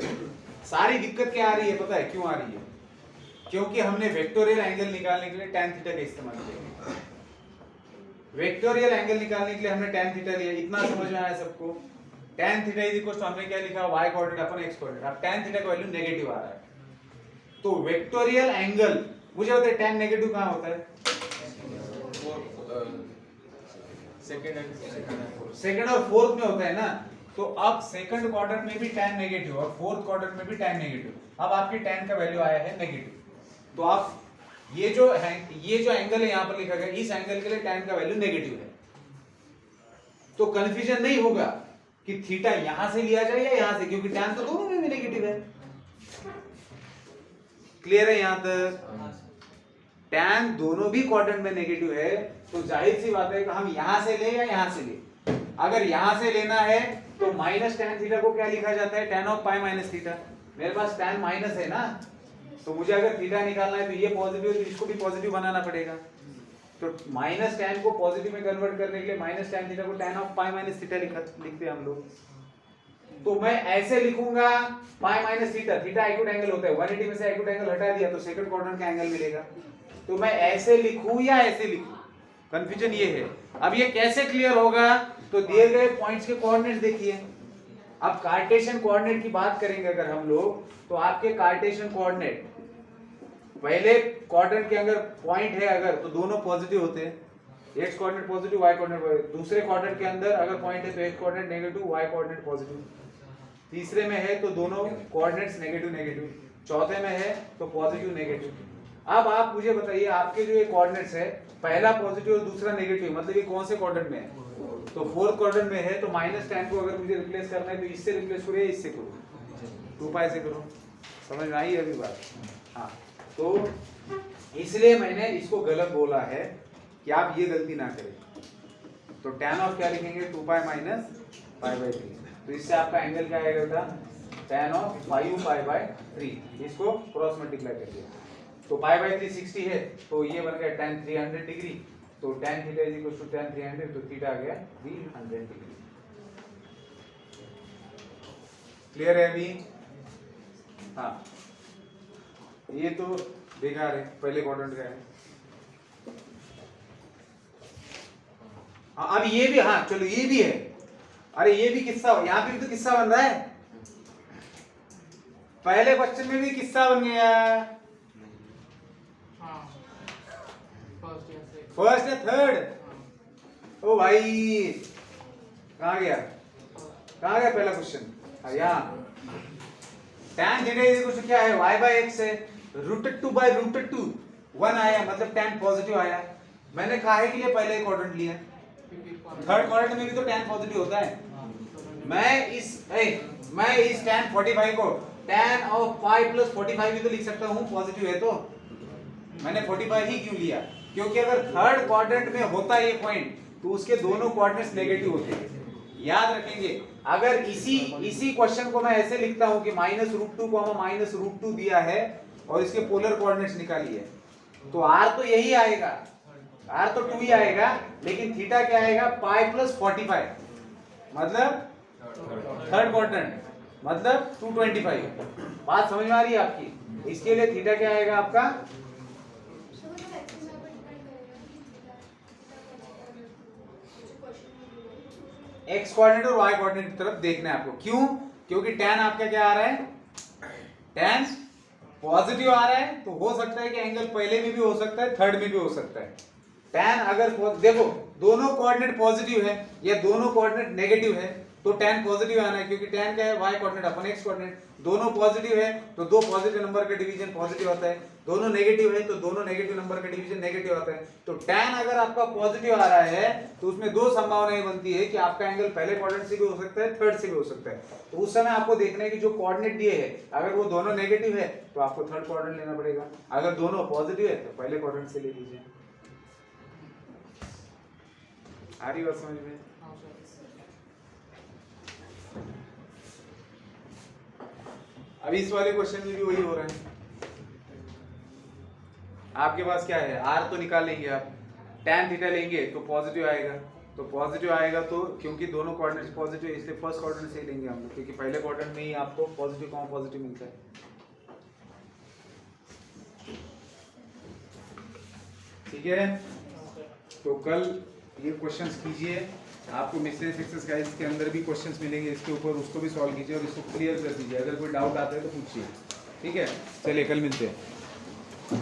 सारी दिक्कत क्या आ रही है पता है? क्यों आ रही है? क्योंकि हमने वेक्टोरियल एंगल निकालने के लिए tan थीटा का इस्तेमाल किया। वेक्टोरियल एंगल निकालने के लिए हमने tan थीटा लिया, इतना समझ में आया सबको? tan theta is equal to हमने क्या लिखा? y coordinate upon x coordinate. अब tan थीटा का वैल्यू नेगेटिव आ रहा है, तो वेक्टोरियल एंगल मुझे बताइए tan नेगेटिव कहाँ होता है? सेकंड और फोर्थ में होता है ना। तो अब सेकंड क्वाड्रेंट में भी tan नेगेटिव और फोर्थ क्वाड्रेंट में भी tan नेगेटिव। अब आपके tan का वैल्यू आया है नेगेटिव, तो आप ये जो एंगल है यहाँ पर लिखा गया, इस एंगल के लिए tan का वैल्यू नेगेटिव है। तो कंफ्यूजन नहीं होगा कि थीटा यहां से लिया जाए या यहां से, क्योंकि tan तो दोनों में भी नेगेटिव है। क्लियर है यहां तक? tan दोनों भी क्वाड्रेंट में नेगेटिव है, तो जाहिर सी बात है कि हम यहां से ले या यहां से ले। अगर यहां से लेना है तो माइनस tan थीटा को क्या लिखा जाता है? tan of pi minus theta. मेरे पास tan माइनस है ना, तो मुझे अगर थीटा निकालना है तो ये पॉजिटिव है, तो इसको भी पॉजिटिव बनाना पड़ेगा। तो माइनस tan को पॉजिटिव में कन्वर्ट करने के लिए माइनस tan थीटा को tan of pi minus theta लिखते हैं हम लोग। तो मैं ऐसे लिखूंगा pi minus theta, theta acute angle होता है, 180 में से एक्यूट एंगल हटा दिया तो सेकंड क्वाड्रेंट का एंगल मिलेगा। तो मैं ऐसे लिखूं या ऐसे लिखूं, कंफ्यूजन ये है। अब ये कैसे क्लियर होगा? तो दिए गए पॉइंट्स के कोऑर्डिनेट्स देखिए। अब कार्टेशियन कोऑर्डिनेट की बात करेंगे अगर हम लोग, तो आपके कार्टेशियन कोऑर्डिनेट पहले क्वाड्रेंट के अगर पॉइंट है अगर, तो दोनों पॉजिटिव होते हैं, x coordinate positive, y coordinate, दूसरे क्वाड्रेंट के अंदर अगर पॉइंट है तो x coordinate negative, y coordinate positive, तीसरे में है तो दोनों कोऑर्डिनेट्स नेगेटिव नेगेटिव, चौथे में है तो पॉजिटिव नेगेटिव। अब आप मुझे बताइए आपके जो ये कोऑर्डिनेट्स है, पहला पॉजिटिव और दूसरा नेगेटिव, मतलब ये कौन से क्वाड्रेंट में है? तो फोर्थ क्वाड्रेंट में है, तो -tan को अगर मुझे रिप्लेस करना है तो इससे रिप्लेस करो या इससे करो? 2 पाई से करो। समझ में आई अभी बात? हाँ, तो इसलिए मैंने इसको गलत बोला है कि आप ये गलती ना करें। तो tan ऑफ क्या लिखेंगे? 2 पाई माइनस π/3। तो इससे आपका एंगल क्या आएगा बेटा? tan of 5 π/3। इसको क्रॉस मल्टीप्लाई कर दिया तो π/3 60 है, तो ये बन गया tan 300 डिग्री। तो tan theta is equal to tan 300, तो थीटा आ गया 300 डिग्री। क्लियर है अभी? हाँ, ये तो बेकार है, पहले क्वाड्रेंट का है। अब ये भी, हाँ चलो ये भी है। अरे ये भी किस्सा, यहाँ पे भी तो किस्सा बन रहा है। पहले क्वेश्चन में भी किस्सा बन गया, हाँ फर्स्ट या सेकंड, फर्स्ट या थर्ड। ओ भाई कहाँ गया पहला क्वेश्चन? यहाँ tan theta is equal to क्या है? y/x है, √2/√2 1 आया, मतलब tan पॉजिटिव आया। मैंने काहे के लिए पहले क्वाड्रेंट लिया? थर्ड क्वाड्रेंट में भी तो tan पॉजिटिव होता है। मैं इस tan 45 को tan ऑफ 5 + 45 भी तो लिख सकता हूँ, पॉजिटिव है तो। मैंने 45 ही क्यों लिया? क्योंकि अगर थर्ड क्वाड्रेंट में होता ये पॉइंट तो उसके दोनों कोऑर्डिनेट्स नेगेटिव होते हैं। याद रखेंगे, अगर इसी क्वेश्चन को मैं ऐसे लिखता हूं कि -√2, -√2 दिया है और इसके पोलर कोऑर्डिनेट्स निकालिए, तो r तो यही आएगा, r तो 2 ही आएगा, लेकिन थीटा क्या आएगा? π + 45, मतलब थर्ड क्वाड्रेंट, मतलब 225। बात समझ में आ रही है आपकी? इसके लिए थीटा क्या आएगा आपका? एक्स कोऑर्डिनेट और वाई कोऑर्डिनेट की तरफ देखना है आपको। क्यों? क्योंकि tan आपका क्या आ रहा है? tan पॉजिटिव आ रहा है, तो हो सकता है कि एंगल पहले में भी हो सकता है, थर्ड में भी हो सकता है। tan अगर देखो दोनों कोऑर्डिनेट पॉजिटिव है या दोनों कोऑर्डिनेट नेगेटिव है तो tan पॉजिटिव आना है, क्योंकि tan क्या है? y coordinate upon x coordinate. दोनों पॉजिटिव है तो दो पॉजिटिव नंबर का डिवीजन पॉजिटिव आता है, दोनों नेगेटिव है तो दोनों नेगेटिव नंबर का डिवीजन नेगेटिव आता है। तो tan अगर आपका पॉजिटिव आ रहा है तो उसमें दो संभावनाएं बनती है कि आपका एंगल पहले क्वाड्रेंट से भी हो सकता है, थर्ड से भी हो सकता है। तो उस समय आपको देखना है कि जो कोऑर्डिनेट दिए है, अगर वो दोनों नेगेटिव है तो आपको थर्ड क्वाड्रेंट लेना पड़ेगा, अगर दोनों पॉजिटिव है तो पहले क्वाड्रेंट से ले लीजिए। आ रही बात समझ में? हाँ सर। अभी इस वाले क्वेश्चन में भी वही हो रहा है। आपके पास क्या है? r तो निकाल लेंगे आप, tan थीटा लेंगे तो पॉजिटिव आएगा, तो पॉजिटिव आएगा तो क्योंकि दोनों कोऑर्डिनेट्स पॉजिटिव है इसलिए फर्स्ट क्वाड्रेंट से ही लेंगे हम लोग, क्योंकि पहले क्वाड्रेंट में ही आपको पॉजिटिव पॉजिटिव मिलता है। ठीक है, तो कल ये क्वेश्चंस कीजिए, आपको मिसलेनियस एक्सरसाइज के अंदर भी क्वेश्चंस मिलेंगे इसके ऊपर, उसको भी सॉल्व कीजिए और इसको क्लियर कर दीजिए। अगर कोई डाउट आता है तो पूछिए। ठीक है, चलिए कल मिलते हैं।